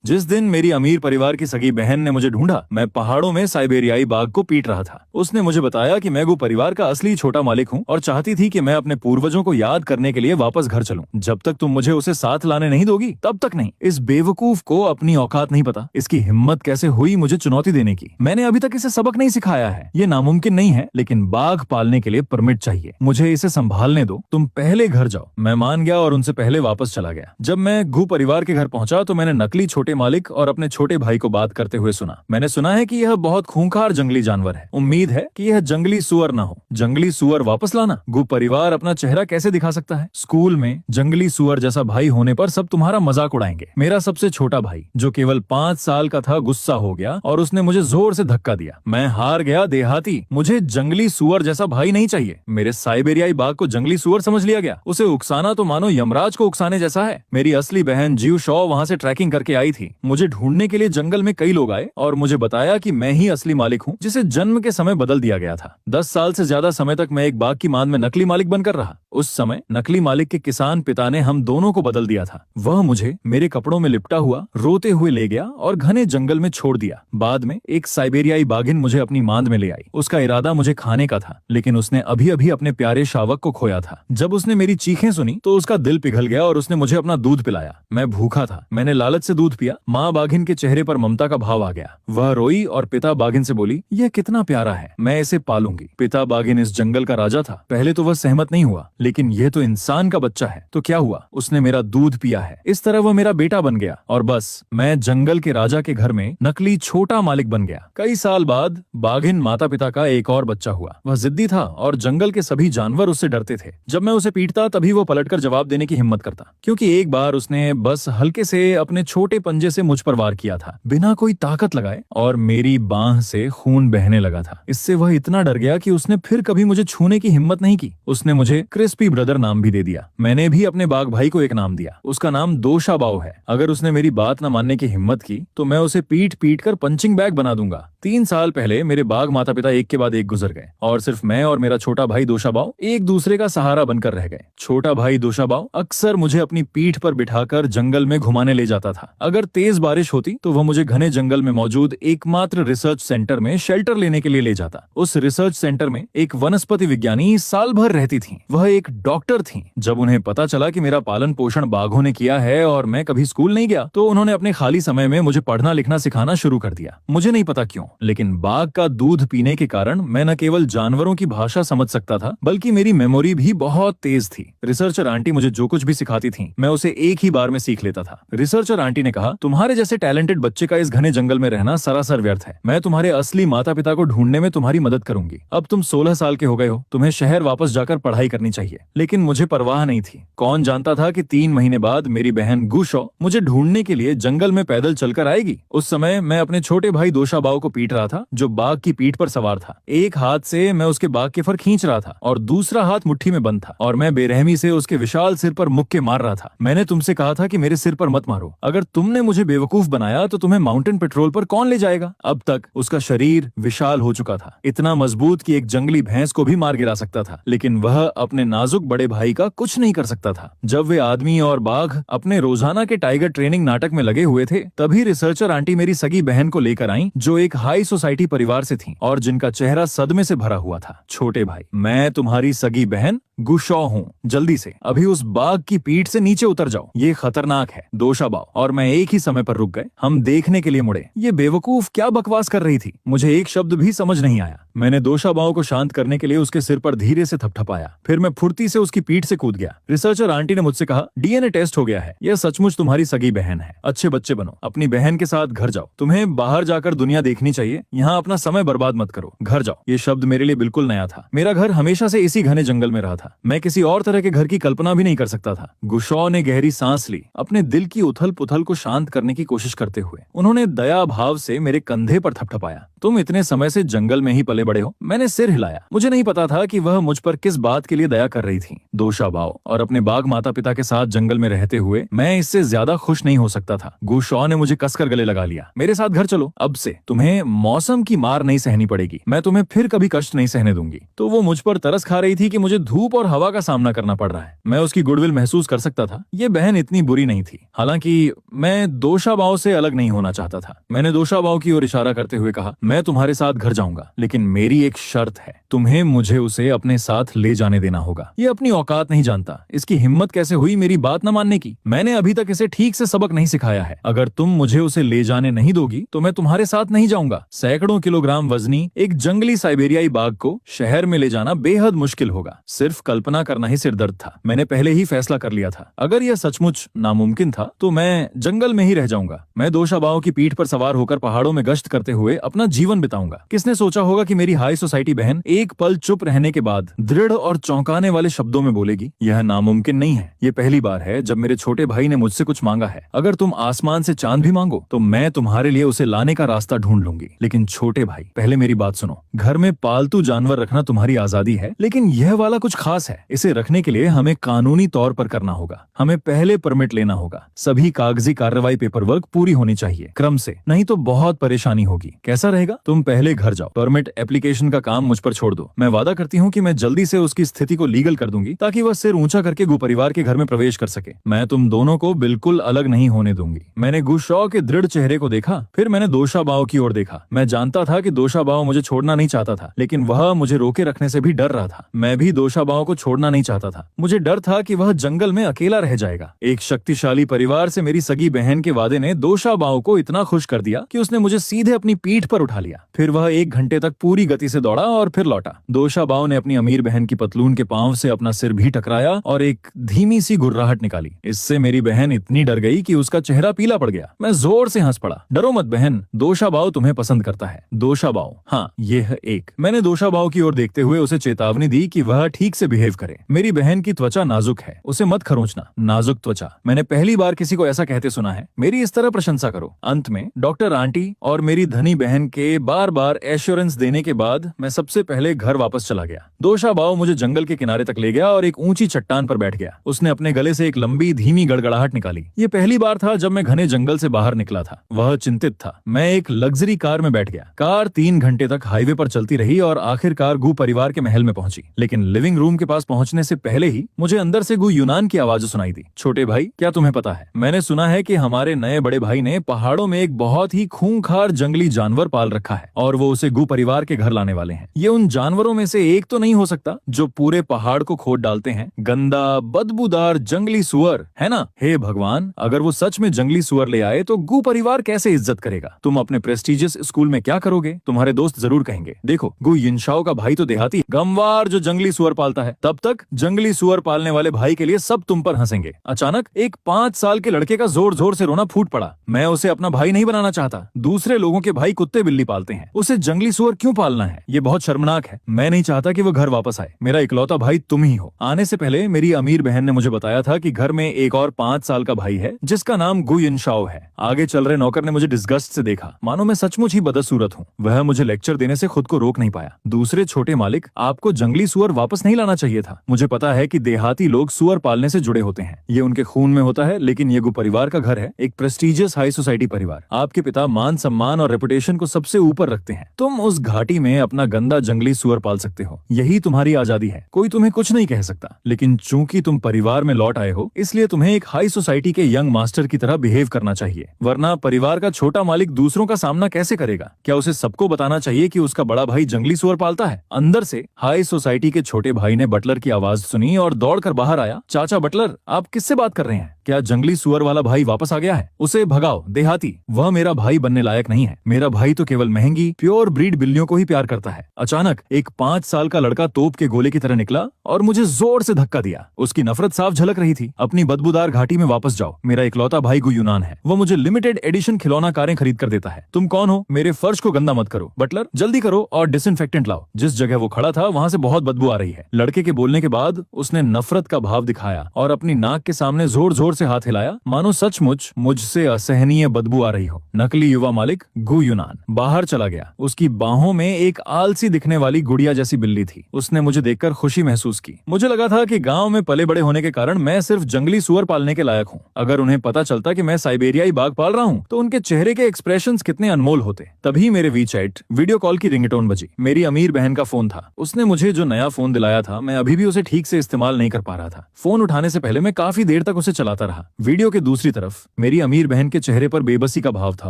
जिस दिन मेरी अमीर परिवार की सगी बहन ने मुझे ढूंढा, मैं पहाड़ों में साइबेरियाई बाघ को पीट रहा था। उसने मुझे बताया कि मैं वो परिवार का असली छोटा मालिक हूँ और चाहती थी कि मैं अपने पूर्वजों को याद करने के लिए वापस घर चलूं। जब तक तुम मुझे उसे साथ लाने नहीं दोगी तब तक नहीं। इस बेवकूफ को अपनी औकात नहीं पता। इसकी हिम्मत कैसे हुई मुझे चुनौती देने की। मैंने अभी तक इसे सबक नहीं सिखाया है। ये नामुमकिन नहीं है, लेकिन बाघ पालने के लिए परमिट चाहिए। मुझे इसे संभालने दो। तुम पहले घर जाओ। मैं मान गया और उनसे पहले वापस चला गया। जब मैं घू परिवार के घर पहुंचा तो मैंने नकली छोटे मालिक और अपने छोटे भाई को बात करते हुए सुना। मैंने सुना है कि यह बहुत खूंखार जंगली जानवर है। उम्मीद है कि यह जंगली सुअर ना हो। जंगली सुअर वापस लाना? घू परिवार अपना चेहरा कैसे दिखा सकता है? स्कूल में जंगली सुअर जैसा भाई होने पर सब तुम्हारा मजाक उड़ाएंगे। मेरा सबसे छोटा भाई जो केवल 5 साल का था गुस्सा हो गया और उसने मुझे जोर से धक्का दिया। मैं हार गया देहाती। मुझे जंगली सुअर जैसा भाई नहीं चाहिए। मेरे साइबेरियाई बाघ को जंगली सुअर समझ लिया गया। उसे उकसाना तो मानो यमराज को उकसाने जैसा है। मेरी असली बहन जीव शॉ वहाँ से ट्रैकिंग करके आई थी। मुझे ढूंढने के लिए जंगल में कई लोग आए और मुझे बताया कि मैं ही असली मालिक हूँ जिसे जन्म के समय बदल दिया गया था। 10 साल से ज्यादा समय तक मैं एक बाघ की मान में नकली मालिक बनकर रहा। उस समय नकली मालिक के किसान पिता ने हम दोनों को बदल दिया था। वह मुझे मेरे कपड़ों में लिपटा हुआ रोते हुए ले गया और घने जंगल में छोड़ दिया। बाद में एक साइबेरियाई बाघिन मुझे अपनी मांद में ले आई। उसका इरादा मुझे खाने का था, लेकिन उसने अभी अभी अपने प्यारे शावक को खोया था। जब उसने मेरी चीखें सुनी तो उसका दिल पिघल गया और उसने मुझे अपना दूध पिलाया। मैं भूखा था। मैंने लालच से दूध पिया। माँ बाघिन के चेहरे पर ममता का भाव आ गया। वह रोई और पिता बाघिन से बोली, यह कितना प्यारा है, मैं इसे पालूंगी। पिता बाघिन इस जंगल का राजा था। पहले तो वह सहमत नहीं हुआ, लेकिन यह तो इंसान का बच्चा है। तो क्या हुआ? उसने मेरा दूध पिया है। इस तरह वह मेरा बेटा बन गया और बस मैं जंगल के राजा के घर में नकली छोटा मालिक बन गया। कई साल बाद बाघिन माता पिता का एक और बच्चा हुआ। वह जिद्दी था और जंगल के सभी जानवर उससे डरते थे। जब मैं उसे पीटता तभी वो पलटकर जवाब देने की हिम्मत करता, क्योंकि एक बार उसने बस हल्के से अपने छोटे पंजे से मुझ पर वार किया था, बिना कोई ताकत लगाए, और मेरी बांह से खून बहने लगा था। इससे वह इतना डर गया कि उसने फिर कभी मुझे छूने की हिम्मत नहीं की। उसने मुझे क्रिस्पी ब्रदर नाम भी दे दिया। मैंने भी अपने बाघ भाई को एक नाम दिया। उसका नाम दोशाबाओ है। अगर उसने मेरी बात न मानने की हिम्मत की तो मैं उसे पीट पीट कर पंचिंग बैग बना दूंगा। 3 साल पहले मेरे बाघ माता पिता एक के बाद एक गुजर गए और सिर्फ मैं और मेरा छोटा भाई दोशाबाओ एक दूसरे का सहारा बनकर रह गए। छोटा भाई दोशाबाओ अक्सर मुझे अपनी पीठ पर बिठाकर जंगल में घुमाने ले जाता था। अगर तेज बारिश होती तो वह मुझे घने जंगल में मौजूद एकमात्र रिसर्च सेंटर में शेल्टर लेने के लिए ले जाता। उस रिसर्च सेंटर में एक वनस्पति विज्ञानी साल भर रहती थी। वह एक डॉक्टर थी। जब उन्हें पता चला कि मेरा पालन पोषण बाघों ने किया है और मैं कभी स्कूल नहीं गया, तो उन्होंने अपने खाली समय में मुझे पढ़ना लिखना सिखाना शुरू कर दिया। मुझे नहीं पता क्यों, लेकिन बाघ का दूध पीने के कारण मैं न केवल जानवरों की भाषा समझ सकता था, बल्कि मेरी मेमोरी भी बहुत तेज थी। रिसर्चर आंटी मुझे जो कुछ भी सिखाती थी मैं उसे एक ही बार में सीख लेता था। रिसर्चर आंटी ने कहा, तुम्हारे जैसे टैलेंटेड बच्चे का इस घने जंगल में रहना सरासर व्यर्थ है। मैं तुम्हारे असली माता पिता को ढूंढने में तुम्हारी मदद करूंगी। अब तुम 16 साल के हो गए हो, तुम्हें शहर वापस जाकर पढ़ाई करनी चाहिए। लेकिन मुझे परवाह नहीं थी। कौन जानता था कि 3 महीने बाद मेरी बहन गुशो मुझे ढूंढने के लिए जंगल में पैदल चलकर आएगी। उस समय मैं अपने छोटे भाई दोशाबाओ को पीट रहा था, जो बाघ की पीठ पर सवार था। एक हाथ से मैं उसके बाघ के फर खींच रहा था और दूसरा हाथ मुट्ठी में बंद था, और मैं बेरहमी से उसके विशाल सिर पर मुक्के मार रहा था। मैंने तुमसे कहा था कि मेरे सिर पर मत मारो। अगर तुमने मुझे बेवकूफ बनाया तो तुम्हें माउंटेन पेट्रोल पर कौन ले जाएगा? अब तक उसका शरीर विशाल हो चुका था, इतना मजबूत कि एक जंगली भैंस को भी मार गिरा सकता था। लेकिन वह अपने नाजुक बड़े भाई का कुछ नहीं कर सकता था। जब वे आदमी और बाघ अपने रोजाना के टाइगर ट्रेनिंग नाटक में लगे हुए थे, तभी रिसर्चर आंटी मेरी सगी बहन को लेकर आई, जो एक हाई सोसाइटी परिवार से थी और जिनका चेहरा सदमे से भरा हुआ था। छोटे भाई, मैं तुम्हारी सगी बहन गुशॉ हूँ। जल्दी से अभी उस बाघ की पीठ से नीचे उतर जाओ। ये खतरनाक है। दोशाबाओ और मैं एक ही समय पर रुक गए। हम देखने के लिए मुड़े। ये बेवकूफ क्या बकवास कर रही थी? मुझे एक शब्द भी समझ नहीं आया। मैंने दोशाबाओ को शांत करने के लिए उसके सिर पर धीरे से थपथपाया। फिर मैं फुर्ती से उसकी पीठ से कूद गया। रिसर्चर आंटी ने मुझसे कहा, डीएनए टेस्ट हो गया है। यह सचमुच तुम्हारी सगी बहन है। अच्छे बच्चे बनो। अपनी बहन के साथ घर जाओ। तुम्हें बाहर जाकर दुनिया देखनी चाहिए। यहाँ अपना समय बर्बाद मत करो। घर जाओ। ये शब्द मेरे लिए बिल्कुल नया था। मेरा घर हमेशा से इसी घने जंगल में रहा था। मैं किसी और तरह के घर की कल्पना भी नहीं कर सकता था। गुशॉ ने गहरी सांस ली, अपने दिल की उथल पुथल को शांत करने की कोशिश करते हुए। उन्होंने दया भाव से मेरे कंधे पर थपथपाया। तुम इतने समय से जंगल में ही पले बड़े हो। मैंने सिर हिलाया। मुझे नहीं पता था कि वह मुझ पर किस बात के लिए दया कर रही थी। दोशाबाओ और अपने बाघ माता पिता के साथ जंगल में रहते हुए मैं इससे ज्यादा खुश नहीं हो सकता था। गुशॉ ने मुझे कसकर गले लगा लिया। मेरे साथ घर चलो। अब से तुम्हें मौसम की मार नहीं सहनी पड़ेगी। मैं तुम्हें फिर कभी कष्ट नहीं सहने दूंगी। तो वो मुझ पर तरस खा रही थी कि मुझे धूप और हवा का सामना करना पड़ रहा है। मैं उसकी गुडविल महसूस कर सकता था। ये बहन इतनी बुरी नहीं थी। हालांकि मैं दोषाबाव से अलग नहीं होना चाहता था। मैंने दोषाबाव की ओर इशारा करते हुए कहा, मैं तुम्हारे साथ घर जाऊंगा, लेकिन मेरी एक शर्त है, तुम्हें मुझे उसे अपने साथ ले जाने देना होगा। ये अपनी औकात नहीं जानता, इसकी हिम्मत कैसे हुई मेरी बात न मानने की। मैंने अभी तक इसे ठीक से सबक नहीं सिखाया है। अगर तुम मुझे उसे ले जाने नहीं दोगी तो मैं तुम्हारे साथ नहीं जाऊंगा। सैकड़ों किलोग्राम वजनी एक जंगली साइबेरियाई बाघ को शहर में ले जाना बेहद मुश्किल होगा। सिर्फ कल्पना करना ही सिरदर्द था। मैंने पहले ही फैसला कर लिया था, अगर यह सचमुच नामुमकिन था तो मैं जंगल में ही रह जाऊंगा। मैं दोषाबाव की पीठ पर सवार होकर पहाड़ों में गश्त करते हुए अपना जीवन बिताऊंगा। किसने सोचा होगा कि मेरी हाई सोसाइटी बहन एक पल चुप रहने के बाद दृढ़ और चौंकाने वाले शब्दों में बोलेगी, यह नामुमकिन नहीं है। ये पहली बार है जब मेरे छोटे भाई ने मुझसे कुछ मांगा है। अगर तुम आसमान से चांद भी मांगो तो मैं तुम्हारे लिए उसे लाने का रास्ता ढूंढ लूंगी। लेकिन छोटे भाई, पहले मेरी बात सुनो। घर में पालतू जानवर रखना तुम्हारी आजादी है, लेकिन यह वाला कुछ खास है। इसे रखने के लिए हमें कानूनी तौर पर करना होगा। हमें पहले परमिट लेना होगा। सभी कागजी कार्रवाई पेपर वर्क पूरी होनी चाहिए क्रम से, नहीं तो बहुत परेशानी होगी। कैसा रहेगा? तुम पहले घर जाओ, परमिट एप्लीकेशन का काम मुझ पर छोड़ दो। मैं वादा करती हूँ कि मैं जल्दी से उसकी स्थिति को लीगल कर दूंगी ताकि वह सिर ऊंचा करके गु परिवार के घर में प्रवेश कर सके। मैं तुम दोनों को बिल्कुल अलग नहीं होने दूंगी। मैंने गुशॉ के दृढ़ चेहरे को देखा, फिर मैंने दोषाबाव की ओर देखा। मैं जानता था कि दोषाबाव मुझे छोड़ना नहीं चाहता था, लेकिन वह मुझे रोके रखने से भी डर रहा था। मैं भी दोषाबाव को छोड़ना नहीं चाहता था। मुझे डर था कि वह जंगल में अकेला रह जाएगा। एक शक्तिशाली परिवार से मेरी सगी बहन के वादे ने दोषाबाव को इतना खुश कर दिया कि उसने मुझे सीधे अपनी पीठ पर उठा लिया। फिर वह 1 घंटे तक पूरी गति से दौड़ा और फिर लौटा। दोषाबाव ने अपनी अमीर बहन की पतलून के पांव से अपना सिर भी टकराया और एक धीमी सी गुर्राहट निकाली। इससे मेरी बहन इतनी डर गई कि उसका चेहरा पीला पड़ गया। मैं जोर से हंस पड़ा। डरो मत बहन, दोषाबाव तुम्हें पसंद करता है। दोषाबाव, हाँ ये है एक। मैंने दोषाबाव की ओर देखते हुए उसे चेतावनी दी कि वह ठीक से बिहेव करे। मेरी बहन की त्वचा नाजुक है, उसे मत खरोंचना। नाजुक त्वचा, मैंने पहली बार किसी को ऐसा कहते सुना है। मेरी इस तरह प्रशंसा करो। अंत में डॉक्टर आंटी और मेरी धनी बहन के बार बार एश्योरेंस देने के बाद मैं सबसे पहले घर वापस चला गया। दोषाबाव मुझे जंगल के किनारे तक ले गया और एक ऊंची चट्टान पर बैठ गया। उसने अपने गले से एक लंबी धीमी गड़गड़ाहट निकाली। ये पहली बार था जब मैं घने जंगल से बाहर निकला था। वह चिंतित था। मैं एक लग्जरी कार में बैठ गया। कार 3 घंटे तक हाईवे पर चलती रही और आखिरकार गु परिवार के महल में पहुंची। लेकिन लिविंग रूम के पास पहुंचने से पहले ही मुझे अंदर से गु यूनान की आवाज सुनाई दी। छोटे भाई, क्या तुम्हें पता है, मैंने सुना है कि हमारे नए बड़े भाई ने पहाड़ों में एक बहुत ही खूंखार जंगली जानवर पाल रखा है और वो उसे गु परिवार के घर लाने वाले हैं। ये उन जानवरों में से एक तो नहीं हो सकता जो पूरे पहाड़ को खोद डालते हैं। गंदा बदबूदार जंगली सुअर, है ना? हे भगवान, अगर वो सच में जंगली सुअर ले आए तो गु परिवार कैसे इज्जत करेगा? तुम अपने प्रेस्टिजियस स्कूल में क्या करोगे? तुम्हारे दोस्त जरूर कहेंगे, देखो गु यिनशाओ का भाई तो देहाती गमवार जो जंगली सुअर पालता है। तब तक जंगली सुअर पालने वाले भाई के लिए सब तुम पर हंसेंगे। अचानक एक 5 साल के लड़के का जोर जोर से रोना फूट पड़ा। मैं उसे अपना भाई नहीं बनाना चाहता। दूसरे लोगों के भाई कुत्ते बिल्ली पालते हैं, उसे जंगली सुअर क्यों पालना है? ये बहुत शर्मनाक है। मैं नहीं चाहता कि वो घर वापस आए। मेरा इकलौता भाई तुम ही हो। आने से पहले मेरी अमीर बहन ने मुझे बताया था कि घर में एक और 5 साल का भाई है जिसका नाम गु यिनशाओ है। आगे चल रहे नौकर ने मुझे डिस्गस्ट से देखा, मानो मैं सचमुच ही बदसूरत हूँ। वह मुझे लेक्चर देने से खुद को रोक नहीं पाया। दूसरे छोटे मालिक, आपको जंगली सुअर वापस नहीं लाना चाहिए था। मुझे पता है कि देहाती लोग सुअर पालने से जुड़े होते हैं, ये उनके खून में होता है, लेकिन ये गु परिवार का घर है, एक प्रेस्टिजियस हाई सोसाइटी परिवार। आपके पिता मान सम्मान और रेपुटेशन को सबसे ऊपर रखते हैं। तुम उस घाटी में अपना गंदा जंगली सुअर पाल सकते हो, यही तुम्हारी आजादी है। कोई तुम्हें कुछ नहीं कह सकता। लेकिन चूंकि तुम परिवार में लौट आए हो, इसलिए तुम्हें एक हाई सोसाइटी के यंग मास्टर की तरह बिहेव करना चाहिए, वरना परिवार का छोटा मालिक दूसरों का सामना कैसे करेगा? क्या उसे सबको बताना चाहिए कि उसका बड़ा भाई जंगली सुअर पालता है? अंदर से हाई सोसाइटी के छोटे भाई ने बटलर की आवाज सुनी और दौड़कर बाहर आया। चाचा बटलर, आप किससे बात कर रहे हैं? क्या जंगली सुअर वाला भाई वापस आ गया है? उसे भगाओ देहाती, वह मेरा भाई बनने लायक नहीं है। मेरा भाई तो केवल महंगी प्योर ब्रीड बिल्लियों को ही प्यार करता है। अचानक एक 5 साल का लड़का तोप के गोले की तरह निकला और मुझे जोर से धक्का दिया। उसकी नफरत साफ झलक रही थी। अपनी बदबूदार घाटी में वापस जाओ। मेरा इकलौता भाई गु यूनान है। वो मुझे लिमिटेड एडिशन खिलौना कारें खरीद कर देता है। तुम कौन हो? मेरे फर्श को गंदा मत करो। बटलर, जल्दी करो और डिसइंफेक्टेंट लाओ। जिस जगह वो खड़ा था वहां से बहुत बदबू आ रही है। लड़के के बोलने के बाद उसने नफरत का भाव दिखाया और अपनी नाक के सामने जोर जोर से हाथ हिलाया, मानो सचमुच मुझसे असहनीय बदबू आ रही हो। नकली युवा मालिक गु यूनान बाहर चला गया। उसकी बाहों में एक आलसी दिखने वाली गुड़िया जैसी बिल्ली थी। उसने मुझे देखकर खुशी महसूस की। मुझे लगा था कि गांव में पले बड़े होने के कारण मैं सिर्फ जंगली सुअर पालने के लायक हूँ। अगर उन्हें पता चलता कि मैं साइबेरियाई बाघ पाल रहा हूँ तो उनके चेहरे के एक्सप्रेशंस कितने अनमोल होते। तभी मेरे वीचैट वीडियो कॉल की रिंगटोन बजी। मेरी अमीर बहन का फोन था। उसने मुझे जो नया फोन दिलाया था, मैं अभी भी उसे ठीक से इस्तेमाल नहीं कर पा रहा था। फोन उठाने से पहले मैं काफी देर तक उसे चलाता रहा। वीडियो के दूसरी तरफ मेरी अमीर बहन के चेहरे पर बेबसी का भाव था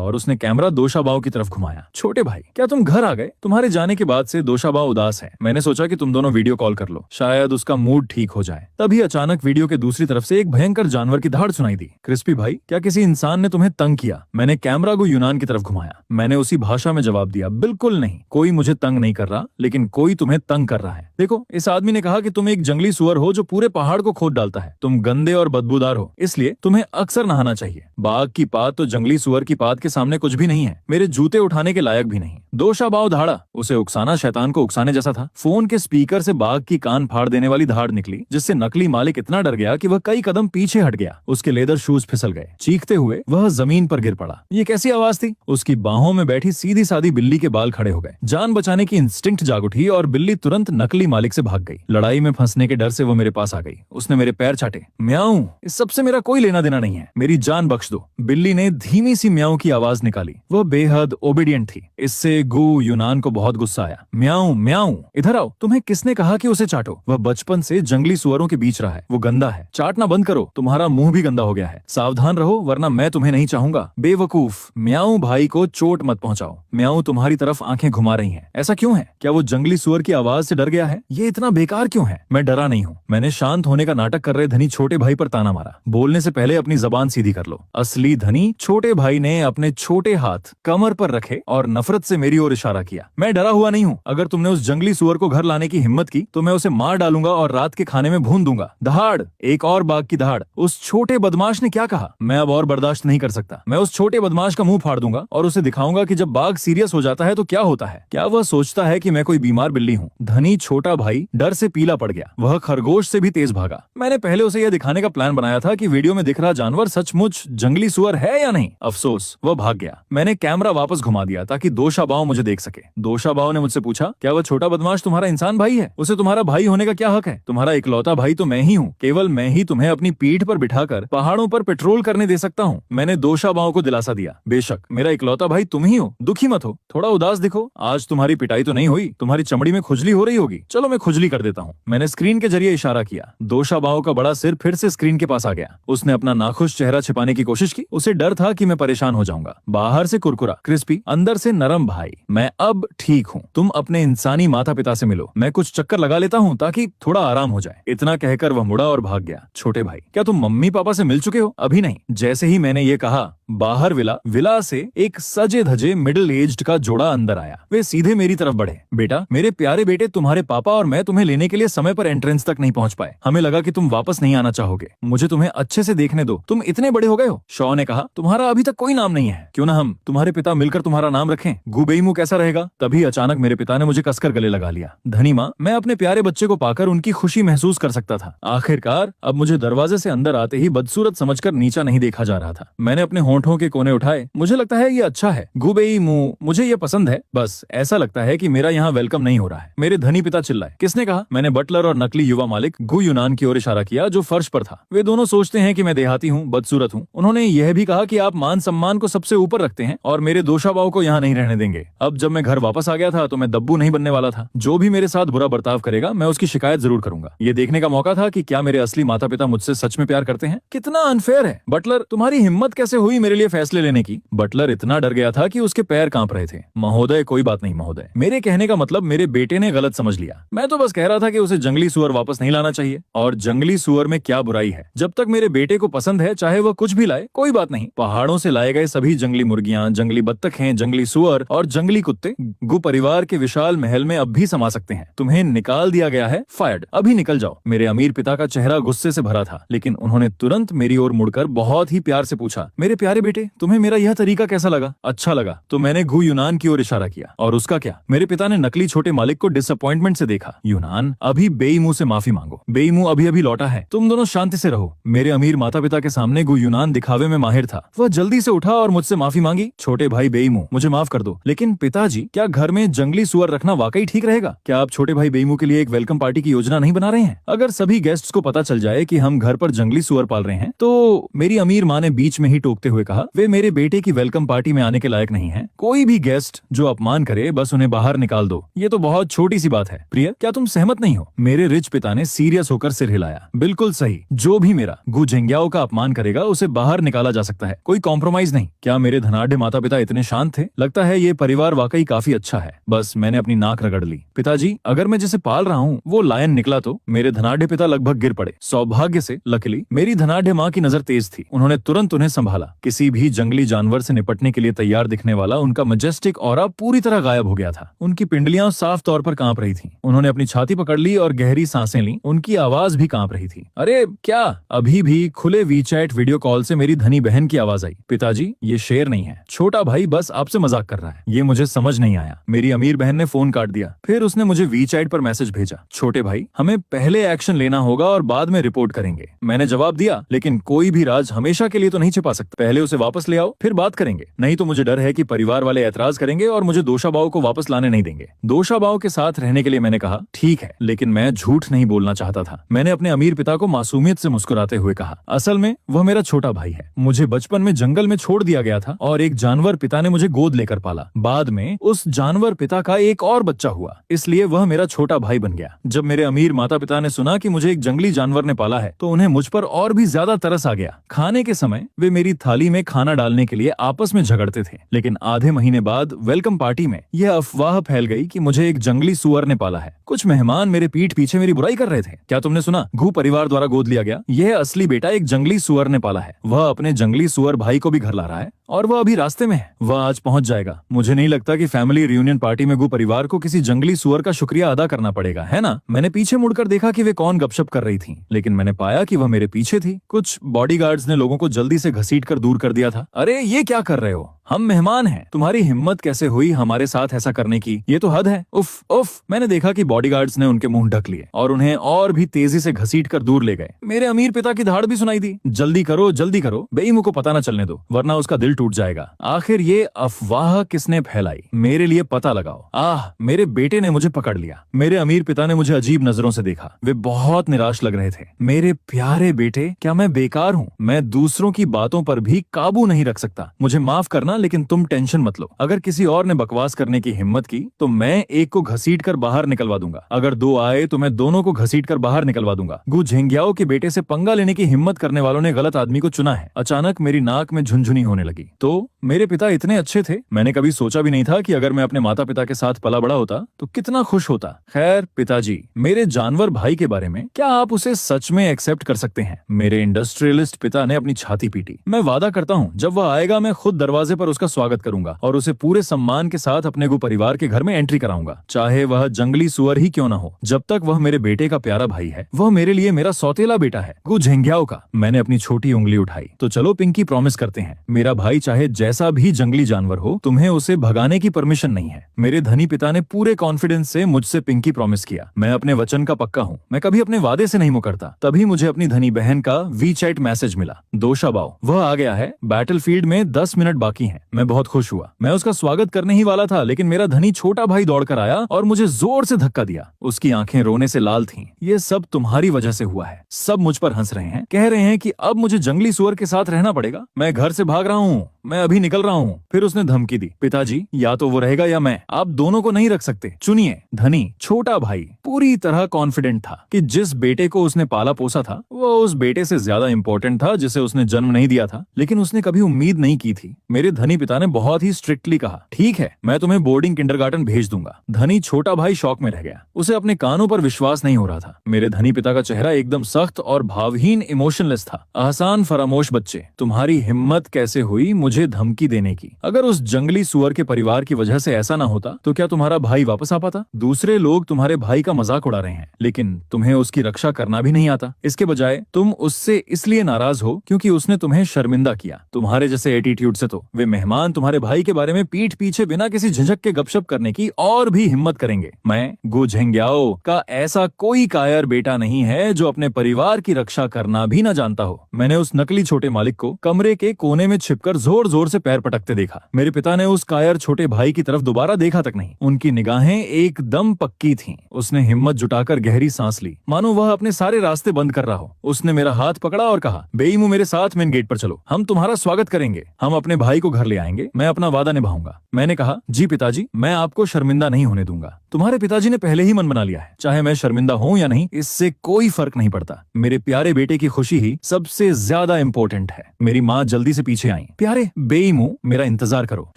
और उसने कैमरा दोशाबाव की तरफ घुमाया। छोटे भाई, क्या तुम घर आ गए? तुम्हारे जाने के बाद से दोशाबाव उदास है। मैंने सोचा कि तुम दोनों वीडियो कॉल कर लो, शायद उसका मूड ठीक हो जाए। तभी अचानक वीडियो के दूसरी तरफ से एक भयंकर जानवर की दहाड़ सुनाई दी। क्रिस्पी भाई, क्या किसी इंसान ने तुम्हें तंग किया? मैंने कैमरा को यूनान की तरफ घुमाया। मैंने उसी भाषा में जवाब दिया, बिल्कुल नहीं, कोई मुझे तंग नहीं कर रहा, लेकिन कोई तुम्हें तंग कर रहा है। देखो, इस आदमी ने कहा कि तुम एक जंगली सुअर हो जो पूरे पहाड़ को खोद डालता है। तुम गंदे और बदबूदार हो, इसलिए तुम्हें अक्सर नहाना चाहिए। बाघ की पात तो जंगली सुअर की पात के सामने कुछ भी नहीं है, मेरे जूते उठाने के लायक भी नहीं। दोशाबाव धाड़ा। उसे उकसाना शैतान को उकसाने जैसा था। फोन के स्पीकर से बाघ की कान फाड़ देने वाली धाड़ निकली, जिससे नकली मालिक इतना डर गया कि वह कई कदम पीछे हट गया। उसके लेदर शूज फिसल गए। चीखते हुए वह जमीन पर गिर पड़ा। ये कैसी आवाज थी? उसकी बाहों में बैठी सीधी सादी बिल्ली के बाल खड़े हो गए। जान बचाने की इंस्टिंक्ट जाग उठी और बिल्ली तुरंत नकली मालिक से भाग गई। लड़ाई में फंसने के डर से वो मेरे पास आ गई। उसने मेरे पैर चाटे। म्याऊं, इस सबसे मेरा कोई लेना देना नहीं है, मेरी जान बख्श दो। बिल्ली ने धीमी सी म्याऊं की आवाज निकाली। वह बेहद ओबीडियंट थी। इससे गु यूनान को बहुत गुस्सा आया। म्याऊं म्याऊं, इधर आओ। तुम्हें किसने कहा कि उसे चाटो? वह बचपन से जंगली सुअरों के बीच रहा है, वो गंदा है। चाटना बंद करो, तुम्हारा मुंह भी गंदा हो गया है। सावधान रहो, वरना मैं तुम्हें नहीं चाहूंगा। बेवकूफ, म्याऊं भाई को चोट मत पहुंचाओ। म्याऊं तुम्हारी तरफ आंखें घुमा रही है। ऐसा क्यों है? क्या वो जंगली सुअर की आवाज से डर गया है? ये इतना बेकार क्यों है? मैं डरा नहीं हूँ। मैंने शांत होने का नाटक कर रहे धनी छोटे भाई पर ताना मारा। बोलने से पहले अपनी जबान सीधी कर लो। असली धनी छोटे भाई ने अपने छोटे हाथ कमर पर रखे और नफरत से मेरी ओर इशारा किया। मैं डरा हुआ नहीं हूँ। अगर तुमने उस जंगली सुअर को घर लाने की हिम्मत की तो मैं उसे मार डालूंगा और रात के खाने में भून दूंगा। दहाड़, एक और बाघ की दहाड़। उस छोटे बदमाश ने क्या कहा? मैं अब और बर्दाश्त नहीं कर सकता। मैं उस छोटे बदमाश का मुंह फाड़ दूंगा और उसे दिखाऊंगा कि जब बाघ सीरियस हो जाता है तो क्या होता है। क्या वह सोचता है कि मैं कोई बीमार बिल्ली हूँ? धनी छोटा भाई डर से पीला पड़ गया। वह खरगोश से भी तेज भागा। मैंने पहले उसे यह दिखाने का प्लान बनाया था कि वीडियो में दिख रहा जानवर सचमुच जंगली सुअर है या नहीं। अफसोस, वह भाग गया। मैंने कैमरा वापस घुमा दिया ताकि दोशाबाव मुझे देख सके। दोशाबाव ने मुझसे पूछा, क्या वह छोटा बदमाश तुम्हारा इंसान भाई है? उसे तुम्हारा भाई होने का क्या हक है? तुम्हारा इकलौता भाई तो मैं ही हूँ। केवल मैं ही तुम्हें अपनी पीठ पर बिठाकर पहाड़ों पर पेट्रोल करने दे सकता हूँ। मैंने दोशाबाव को दिलासा दिया। बेशक मेरा इकलौता भाई तुम ही हो, दुखी मत हो। थोड़ा उदास दिखो। आज तुम्हारी पिटाई तो नहीं हुई? तुम्हारी चमड़ी में खुजली हो रही होगी। चलो मैं खुजली कर देता हूँ। मैंने स्क्रीन के जरिए इशारा किया। दोशाबाव का बड़ा सिर फिर से स्क्रीन के पास आ गया। उसने अपना नाखुश चेहरा छिपाने की कोशिश की। उसे डर था कि मैं परेशान हो जाऊंगा। बाहर से कुरकुरा, क्रिस्पी, अंदर से नरम भाई, मैं अब ठीक हूँ। तुम अपने इंसानी माता पिता से मिलो। मैं कुछ चक्कर लगा लेता हूँ ताकि थोड़ा आराम हो जाए। इतना कहकर वह मुड़ा और भाग गया। छोटे भाई, क्या तुम मम्मी पापा से मिल चुके हो? अभी नहीं। जैसे ही मैंने ये कहा, बाहर विला से एक सजे धजे मिडिल एज्ड का जोड़ा अंदर आया। वे सीधे मेरी तरफ बढ़े। बेटा, मेरे प्यारे बेटे, तुम्हारे पापा और मैं तुम्हें लेने के लिए समय पर एंट्रेंस तक नहीं पहुंच पाए। हमें लगा कि तुम वापस नहीं आना चाहोगे। मुझे तुम्हें अच्छे से देखने दो। तुम इतने बड़े हो गए हो। शॉ ने कहा, तुम्हारा अभी तक कोई नाम नहीं है। क्यों ना हम तुम्हारे पिता मिलकर तुम्हारा नाम रखें? गुबेईमू कैसा रहेगा? तभी अचानक मेरे पिता ने मुझे कसकर गले लगा लिया। धनी माँ, मैं अपने प्यारे बच्चे को पाकर उनकी खुशी महसूस कर सकता था। आखिरकार अब मुझे दरवाजे से अंदर आते ही बदसूरत समझकर नीचा नहीं देखा जा रहा था। मैंने अपने होंठों के कोने उठाए। मुझे लगता है ये अच्छा है। गुबेईमू, मुझे ये पसंद है। बस ऐसा लगता है कि मेरा यहाँ वेलकम नहीं हो रहा है। मेरे धनी पिता चिल्लाए। किसने कहा? मैंने बटलर और नकली युवा मालिक गु यूनान की ओर इशारा किया जो फर्श पर था। वे दोनों सोचते हैं कि मैं देहाती हूँ, बदसूरत हूँ। उन्होंने यह भी कहा कि आप मान सम्मान को सबसे ऊपर रखते हैं और मेरे दोशाबाव को यहाँ नहीं रहने देंगे। अब जब मैं घर वापस आ गया था तो मैं दब्बू नहीं बनने वाला था। जो भी मेरे साथ बुरा बर्ताव करेगा मैं उसकी शिकायत जरूर करूंगा। ये देखने का मौका था कि क्या मेरे असली माता पिता मुझसे सच में प्यार करते हैं। कितना अनफेयर है। बटलर, तुम्हारी हिम्मत कैसे हुई मेरे लिए फैसले लेने की? बटलर इतना डर गया था कि उसके पैर कांप रहे थे। महोदय, कोई बात नहीं महोदय। मेरे कहने का मतलब मेरे बेटे ने गलत समझ लिया। मैं तो बस कह रहा था कि उसे जंगली सुअर वापस नहीं लाना चाहिए। और जंगली सुअर में क्या बुराई है? जब तक मेरे बेटे को पसंद है, चाहे वह कुछ भी लाए, कोई बात नहीं। पहाड़ों से लाए गए सभी जंगली मुर्गियां, जंगली बत्तखें, जंगली सुअर और जंगली कुत्ते गु परिवार के विशाल महल में अब भी समा सकते हैं। तुम्हें निकाल दिया गया है, फायर्ड। अभी निकल जाओ। मेरे अमीर पिता का चेहरा गुस्से से भरा था, लेकिन उन्होंने तुरंत मेरी ओर मुड़कर बहुत ही प्यार से पूछा, मेरे प्यारे बेटे, तुम्हें मेरा यह तरीका कैसा लगा? अच्छा लगा। तो मैंने गु यूनान की ओर इशारा किया। और उसका क्या? मेरे पिता ने नकली छोटे मालिक को डिसअपॉइंटमेंट से देखा। यूनान, अभी बेईमू से माफी मांगो। बेईमू अभी अभी लौटा है। तुम दोनों शांति से रहो। मेरे अमीर माता पिता के सामने गु यूनान दिखावे में माहिर था। वह जल्दी से उठा और मुझसे माफी मांगी। छोटे भाई बेईमू, मुझे माफ कर दो, लेकिन पिताजी, क्या घर में जंगली सुअर रखना वाकई ठीक रहेगा? क्या आप छोटे भाई बेईमू के लिए एक वेलकम पार्टी की योजना नहीं बना रहे हैं? अगर सभी गेस्ट्स को पता चल जाए कि हम घर पर जंगली सुअर पाल रहे हैं तो मेरी अमीर माँ ने बीच में ही टोकते हुए कहा, वे मेरे बेटे की वेलकम पार्टी में आने के लायक नहीं है। कोई भी गेस्ट जो अपमान करे, बस उन्हें बाहर निकाल दो। ये तो बहुत छोटी सी बात है। प्रिय, क्या तुम सहमत नहीं हो? मेरे रिच पिता ने सीरियस होकर सिर हिलाया। बिल्कुल सही। जो भी मेरा गु झेंग्याओ का अपमान करेगा उसे बाहर निकाला जा सकता है, कोई कॉम्प्रोमाइज नहीं। क्या मेरे धनाढ़ माता पिता इतने शांत थे? लगता है ये परिवार वाकई काफी अच्छा है। बस मैंने अपनी नाक रगड़ ली। पिताजी, अगर मैं जिसे पाल रहा हूँ वो लायन निकला तो? मेरे धनाढ़ पिता लगभग गिर पड़े। सौभाग्य से लकीली मेरी धनाढ़ माँ की नजर तेज थी। उन्होंने तुरंत उन्हें संभाला। किसी भी जंगली जानवर से निपटने के लिए तैयार दिखने वाला उनका मजेस्टिक ऑरा पूरी तरह गायब हो गया था। उनकी पिंडलियां साफ तौर पर कांप रही थीं। उन्होंने अपनी छाती पकड़ ली और गहरी सांसें ली। उनकी आवाज भी कांप रही थी। अरे क्या? अभी भी खुले वीचैट वीडियो कॉल से मेरी धनी बहन की आवाज आई। पिताजी, ये शेर नहीं है, छोटा भाई बस आपसे मजाक कर रहा है। ये मुझे समझ नहीं आया। मेरी अमीर बहन ने फोन काट दिया। फिर उसने मुझे वीचैट पर मैसेज भेजा, छोटे भाई हमें पहले एक्शन लेना होगा और बाद में रिपोर्ट करेंगे। मैंने जवाब दिया, लेकिन कोई भी राज हमेशा के लिए तो नहीं छिपा सकता। पहले उसे वापस ले आओ, फिर बात करेंगे। नहीं तो मुझे डर है कि परिवार वाले ऐतराज करेंगे और मुझे दोषाबाव को वापस लाने नहीं देंगे। दोषाबाव के साथ रहने के लिए मैंने कहा, ठीक है, लेकिन मैं झूठ नहीं बोलना चाहता था। मैंने अपने अमीर पिता को मासूमियत से मुस्कुराते हुए कहा, असल में वह मेरा छोटा भाई है। मुझे बचपन में जंगल में छोड़ दिया गया था और एक जानवर पिता ने मुझे गोद लेकर पाला। बाद में उस जानवर पिता का एक और बच्चा हुआ, इसलिए वह मेरा छोटा भाई बन गया। जब मेरे अमीर माता पिता ने सुना कि मुझे एक जंगली जानवर ने पाला है तो उन्हें मुझ पर और भी ज्यादा तरस आ गया। खाने के समय वे मेरी थाली में खाना डालने के लिए आपस में झगड़ते थे, लेकिन आधे महीने बाद वेलकम पार्टी में यह अफवाह फैल गई कि मुझे एक जंगली सुअर ने पाला है। कुछ मेहमान मेरे पीठ पीछे मेरी बुराई कर रहे थे। क्या तुमने सुना? घू परिवार द्वारा गोद लिया गया। यह असली बेटा एक जंगली सुअर ने पाला है। वह अपने जंगली सुअर भाई को भी घर ला रहा है और वह अभी रास्ते में है। वह आज पहुंच जाएगा। मुझे नहीं लगता कि फैमिली रियूनियन पार्टी में घू परिवार को किसी जंगली सुअर का शुक्रिया अदा करना पड़ेगा, है ना? मैंने पीछे मुड़कर देखा कि वे कौन गपशप कर रही थी, लेकिन मैंने पाया कि वह मेरे पीछे थी। कुछ बॉडीगार्ड्स ने लोगों को जल्दी से घसीटकर दूर कर दिया था। अरे ये क्या कर रहे हो? हम मेहमान हैं। तुम्हारी हिम्मत कैसे हुई हमारे साथ ऐसा करने की? ये तो हद है। उफ उफ। मैंने देखा कि बॉडीगार्ड्स ने उनके मुंह ढक लिए और उन्हें और भी तेजी से घसीटकर दूर ले गए। मेरे अमीर पिता की धाड़ भी सुनाई दी। जल्दी करो, बेईमू को पता न चलने दो, वरना उसका दिल टूट जाएगा। आखिर ये अफवाह किसने फैलाई? मेरे लिए पता लगाओ। मेरे बेटे ने मुझे पकड़ लिया। मेरे अमीर पिता ने मुझे अजीब नजरों से देखा। वे बहुत निराश लग रहे थे। मेरे प्यारे बेटे, क्या मैं बेकार हूँ? मैं दूसरों की बातों पर भी काबू नहीं रख सकता। मुझे माफ करना, लेकिन तुम टेंशन मत लो। अगर किसी और ने बकवास करने की हिम्मत की तो मैं एक को घसीटकर बाहर निकलवा दूंगा। अगर दो आए तो मैं दोनों को घसीटकर बाहर निकलवा दूंगा। गु झेंगियाओ के बेटे से पंगा लेने की हिम्मत करने वालों ने गलत आदमी को चुना है। अचानक मेरी नाक में झुनझुनी होने लगी। तो मेरे पिता इतने अच्छे थे। मैंने कभी सोचा भी नहीं था कि अगर मैं अपने माता पिता के साथ पला बड़ा होता तो कितना खुश होता। खैर पिताजी, मेरे जानवर भाई के बारे में क्या आप उसे सच में एक्सेप्ट कर सकते हैं? मेरे इंडस्ट्रियलिस्ट पिता ने अपनी छाती पीटी। मैं वादा करता हूँ, जब वह आएगा मैं खुद दरवाजे पर उसका स्वागत करूंगा और उसे पूरे सम्मान के साथ अपने गु परिवार के घर में एंट्री कराऊंगा, चाहे वह जंगली सुअर ही क्यों न हो। जब तक वह मेरे बेटे का प्यारा भाई है, वह मेरे लिए मेरा सौतेला बेटा है। गु झेंगियाओ का। मैंने अपनी छोटी उंगली उठाई। तो चलो पिंकी, प्रॉमिस करते हैं, मेरा भाई चाहे जैसा भी जंगली जानवर हो, तुम्हें उसे भगाने की परमिशन नहीं है। मेरे धनी पिता ने पूरे कॉन्फिडेंस से मुझसे पिंकी प्रॉमिस किया। मैं अपने वचन का पक्का हूँ। मैं कभी अपने वादे से नहीं मुकरता। तभी मुझे अपनी धनी बहन का वीचैट मैसेज मिला। दोषाबाव, वह आ गया है। बैटलफील्ड में 10 मिनट बाकी हैं। मैं बहुत खुश हुआ। मैं उसका स्वागत करने ही वाला था, लेकिन मेरा धनी छोटा भाई दौड़कर आया और मुझे जोर से धक्का दिया। उसकी आंखें रोने से लाल थीं। ये सब तुम्हारी वजह से हुआ है। सब मुझ पर हंस रहे हैं, कह रहे हैं कि अब मुझे जंगली सुअर के साथ रहना पड़ेगा। मैं घर से भाग रहा हूँ, मैं अभी निकल रहा हूँ। फिर उसने धमकी दी, पिताजी या तो वो रहेगा या मैं, आप दोनों को नहीं रख सकते, चुनिए। धनी छोटा भाई पूरी तरह कॉन्फिडेंट था कि जिस बेटे को उसने पाला पोसा था वो उस बेटे से ज्यादा इंपॉर्टेंट था जिसे उसने जन्म नहीं दिया था। लेकिन उसने कभी उम्मीद नहीं की थी। मेरे धनी पिता ने बहुत ही स्ट्रिक्टली कहा, ठीक है, मैं तुम्हें बोर्डिंग किंडरगार्टन भेज दूंगा। धनी छोटा भाई शौक में रह गया। उसे अपने कानों पर विश्वास नहीं हो रहा था। मेरे धनी पिता का चेहरा एकदम सख्त और भावहीन इमोशनलेस था। आसान फरामोश बच्चे, तुम्हारी हिम्मत कैसे हुई मुझे धमकी देने की? अगर उस जंगली सुअर के परिवार की वजह से ऐसा ना होता तो क्या तुम्हारा भाई वापस आ पाता? दूसरे लोग तुम्हारे भाई का मजाक उड़ा रहे हैं, लेकिन तुम्हें उसकी रक्षा करना भी नहीं आता। इसके बजाय तुम उससे इसलिए नाराज हो क्योंकि उसने तुम्हें शर्मिंदा किया। तुम्हारे जैसे एटीट्यूड से तो वे मेहमान तुम्हारे भाई के बारे में पीठ पीछे बिना किसी झिझक के गपशप करने की और भी हिम्मत करेंगे। मैं गु झेंगियाओ का ऐसा कोई कायर बेटा नहीं है जो अपने परिवार की रक्षा करना भी न जानता हो। मैंने उस नकली छोटे मालिक को कमरे के कोने में छिपकर जोर जोर से पैर पटकते देखा। मेरे पिता ने उस कायर छोटे भाई की तरफ दोबारा देखा तक नहीं। उनकी निगाहें एकदम पक्की थीं। उसने हिम्मत जुटाकर गहरी सांस ली, मानो वह अपने सारे रास्ते बंद कर रहा हो। उसने मेरा हाथ पकड़ा और कहा, बेईमू मेरे साथ मेन गेट पर चलो, हम तुम्हारा स्वागत करेंगे, हम अपने भाई को घर ले आएंगे, मैं अपना वादा निभाऊंगा। मैंने कहा, जी पिताजी, मैं आपको शर्मिंदा नहीं होने दूंगा। तुम्हारे पिताजी ने पहले ही मन बना लिया है, चाहे मैं शर्मिंदा हूँ या नहीं, इससे कोई फर्क नहीं पड़ता। मेरे प्यारे बेटे की खुशी ही सबसे ज्यादा इम्पोर्टेंट है। मेरी माँ जल्दी से पीछे आई। प्यारे बेईमू, मेरा इंतजार करो।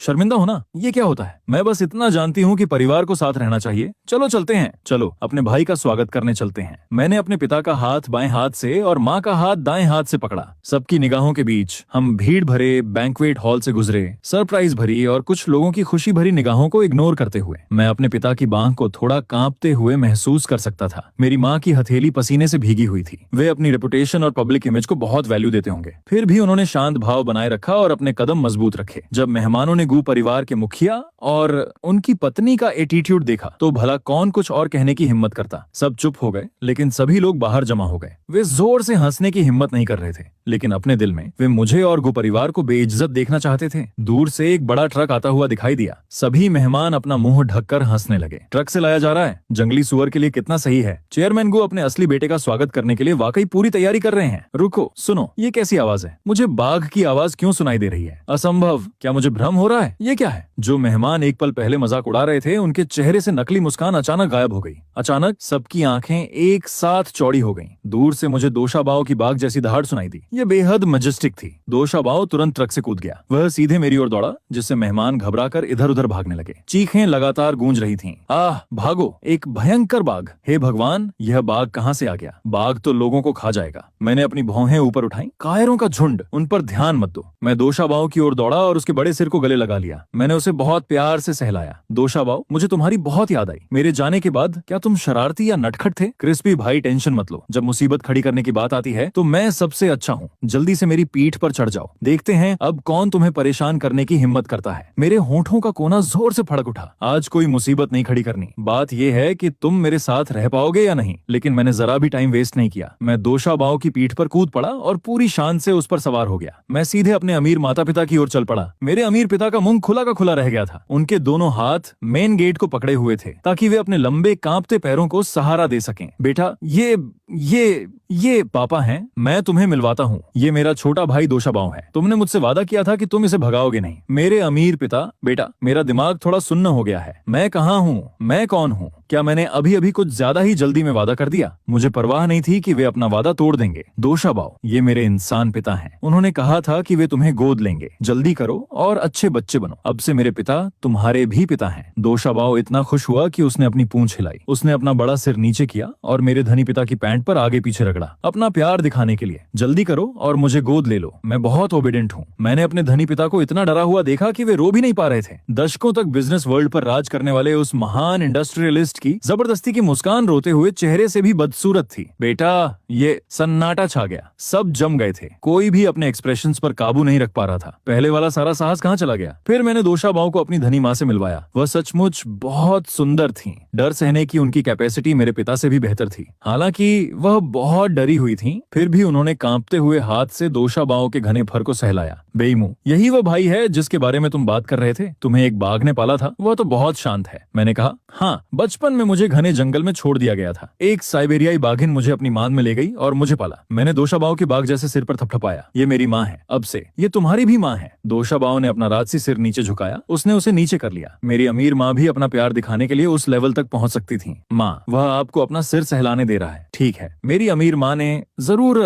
शर्मिंदा होना ये क्या होता है? मैं बस इतना जानती हूँ कि परिवार को साथ रहना चाहिए। चलो चलते हैं, चलो अपने भाई का स्वागत करने चलते हैं। मैंने अपने पिता का हाथ बाएं हाथ से और माँ का हाथ दाएं हाथ से पकड़ा। सबकी निगाहों के बीच हम भीड़ भरे बैंक्वेट हॉल से गुजरे, सरप्राइज भरी और कुछ लोगों की खुशी भरी निगाहों को इग्नोर करते हुए। मैं अपने पिता की बांह को थोड़ा कांपते हुए महसूस कर सकता था। मेरी माँ की हथेली पसीने से भीगी हुई थी। वे अपनी रेपुटेशन और पब्लिक इमेज को बहुत वैल्यू देते होंगे, फिर भी उन्होंने शांत भाव बनाए रखा और अपने कदम मजबूत रखे। जब मेहमानों ने गू परिवार के मुखिया और उनकी पत्नी का एटीट्यूड देखा तो भला कौन कुछ और कहने की हिम्मत करता। सब चुप हो गए, लेकिन सभी लोग बाहर जमा हो गए। वे जोर से हंसने की हिम्मत नहीं कर रहे थे, लेकिन अपने दिल में वे मुझे और गु परिवार को बेइज्जत देखना चाहते थे। दूर से एक बड़ा ट्रक आता हुआ दिखाई दिया। सभी मेहमान अपना मुंह ढककर हंसने लगे। ट्रक से लाया जा रहा है, जंगली सुअर के लिए कितना सही है। चेयरमैन गु अपने असली बेटे का स्वागत करने के लिए वाकई पूरी तैयारी कर रहे हैं। रुको, सुनो, ये कैसी आवाज है? मुझे बाघ की आवाज क्यों सुनाई दे रही है? असंभव, क्या मुझे भ्रम हो रहा है? ये क्या है? जो मेहमान एक पल पहले मजाक उड़ा रहे थे, उनके चेहरे से नकली मुस्कान अचानक गायब हो गई। अचानक सबकी आंखें एक साथ चौड़ी हो गईं। दूर से मुझे दोशाबाओ की बाघ जैसी दहाड़ सुनाई दी। ये बेहद मजेस्टिक थी। दोशाबाओ तुरंत ट्रक से कूद गया। वह सीधे मेरी ओर दौड़ा, जिससे मेहमान घबराकर इधर उधर भागने लगे। चीखें लगातार गूंज रही थीं। आह, भागो, एक भयंकर बाघ! हे भगवान, यह बाघ कहां से आ गया? बाघ तो लोगों को खा जाएगा। मैंने अपनी भौहें ऊपर उठाई। कायरों का झुंड, उन पर ध्यान मत दो। मैं दोशाबाओ की ओर दौड़ा और उसके बड़े सिर को गले लगा लिया। मैंने उसे बहुत प्यार से सहलाया। दोशाबाओ, मुझे तुम्हारी बहुत याद आई। मेरे जाने के बाद क्या तुम शरारती या नटखट थे? क्रिस्पी भाई, टेंशन मत लो। जब मुसीबत खड़ी करने की बात आती है तो मैं सबसे अच्छा हूँ। जल्दी से मेरी पीठ पर चढ़ जाओ। देखते हैं अब कौन तुम्हें परेशान करने की हिम्मत करता है। मेरे होंठों का कोना जोर से फड़क उठा। आज कोई मुसीबत नहीं खड़ी करनी। बात यह है कि तुम मेरे साथ रह पाओगे या नहीं। लेकिन मैंने जरा भी टाइम वेस्ट नहीं किया। मैं दोशाबाओ की पीठ पर कूद पड़ा और पूरी शान से उस पर सवार हो गया। मैं सीधे अपने अमीर माता पिता की ओर चल पड़ा। मेरे अमीर पिता का मुंह खुला का खुला रह गया था। उनके दोनों हाथ मेन गेट को पकड़े हुए थे ताकि वे अपने लंबे कांपते पैरों को सहारा दे सकें। बेटा, ये पापा हैं, मैं तुम्हें मिलवाता हूँ। ये मेरा छोटा भाई दोशाबाओ है। तुमने मुझसे वादा किया था कि तुम इसे भगाओगे नहीं। मेरे अमीर पिता। बेटा, मेरा दिमाग थोड़ा सुन्न हो गया है। मैं कहाँ हूँ? मैं कौन हूँ? क्या मैंने अभी अभी कुछ ज्यादा ही जल्दी में वादा कर दिया? मुझे परवाह नहीं थी कि वे अपना वादा तोड़ देंगे। दोशाबाओ, ये मेरे इंसान पिता हैं। उन्होंने कहा था कि वे तुम्हें गोद लेंगे। जल्दी करो और अच्छे बच्चे बनो। अब से मेरे पिता तुम्हारे भी पिता हैं। दोशाबाओ इतना खुश हुआ कि उसने अपनी पूंछ हिलाई। उसने अपना बड़ा सिर नीचे किया और मेरे धनी पिता की पैंट पर आगे पीछे रगड़ा, अपना प्यार दिखाने के लिए। जल्दी करो और मुझे गोद ले लो। मैं बहुत ओबीडेंट हूँ। मैंने अपने धनी पिता को इतना डरा हुआ देखा कि वे रो भी नहीं पा रहे थे। दशकों तक बिजनेस वर्ल्ड पर राज करने वाले उस महान इंडस्ट्रियलिस्ट की जबरदस्ती की मुस्कान रोते हुए चेहरे से भी बदसूरत थी। बेटा, ये सन्नाटा छा गया। सब जम गए थे। कोई भी अपने एक्सप्रेशंस पर काबू नहीं रख पा रहा था। पहले वाला सारा साहस कहाँ चला गया? फिर मैंने दोशाबाओ को अपनी धनी माँ से मिलवाया। वह सचमुच बहुत सुंदर थी। डर सहने की उनकी कैपेसिटी मेरे पिता से भी बेहतर थी। हालांकि वह बहुत डरी हुई थी, फिर भी उन्होंने कांपते हुए हाथ से दोशाबाओ के घने फर को सहलाया। बेईमू, यही वह भाई है जिसके बारे में तुम बात कर रहे थे? तुम्हें एक बाघ ने पाला था? वह तो बहुत शांत है। मैंने कहा, हाँ, बचपन में मुझे घने जंगल में छोड़ दिया गया था। एक साइबेरियाई बाघिन मुझे अपनी मान में ले गई और मुझे पाला। मैंने दोशाबाओ के बाघ जैसे सिर पर थपथपाया। ये मेरी माँ है। अब से ये तुम्हारी भी माँ है। दोशाबाओ ने अपना राजसी सिर नीचे झुकाया। उसने उसे नीचे कर लिया। मेरी अमीर माँ भी अपना प्यार दिखाने के लिए उस लेवल तक पहुंच सकती थी। माँ, वह आपको अपना सिर सहलाने दे रहा है। ठीक है, मेरी अमीर माँ ने जरूर।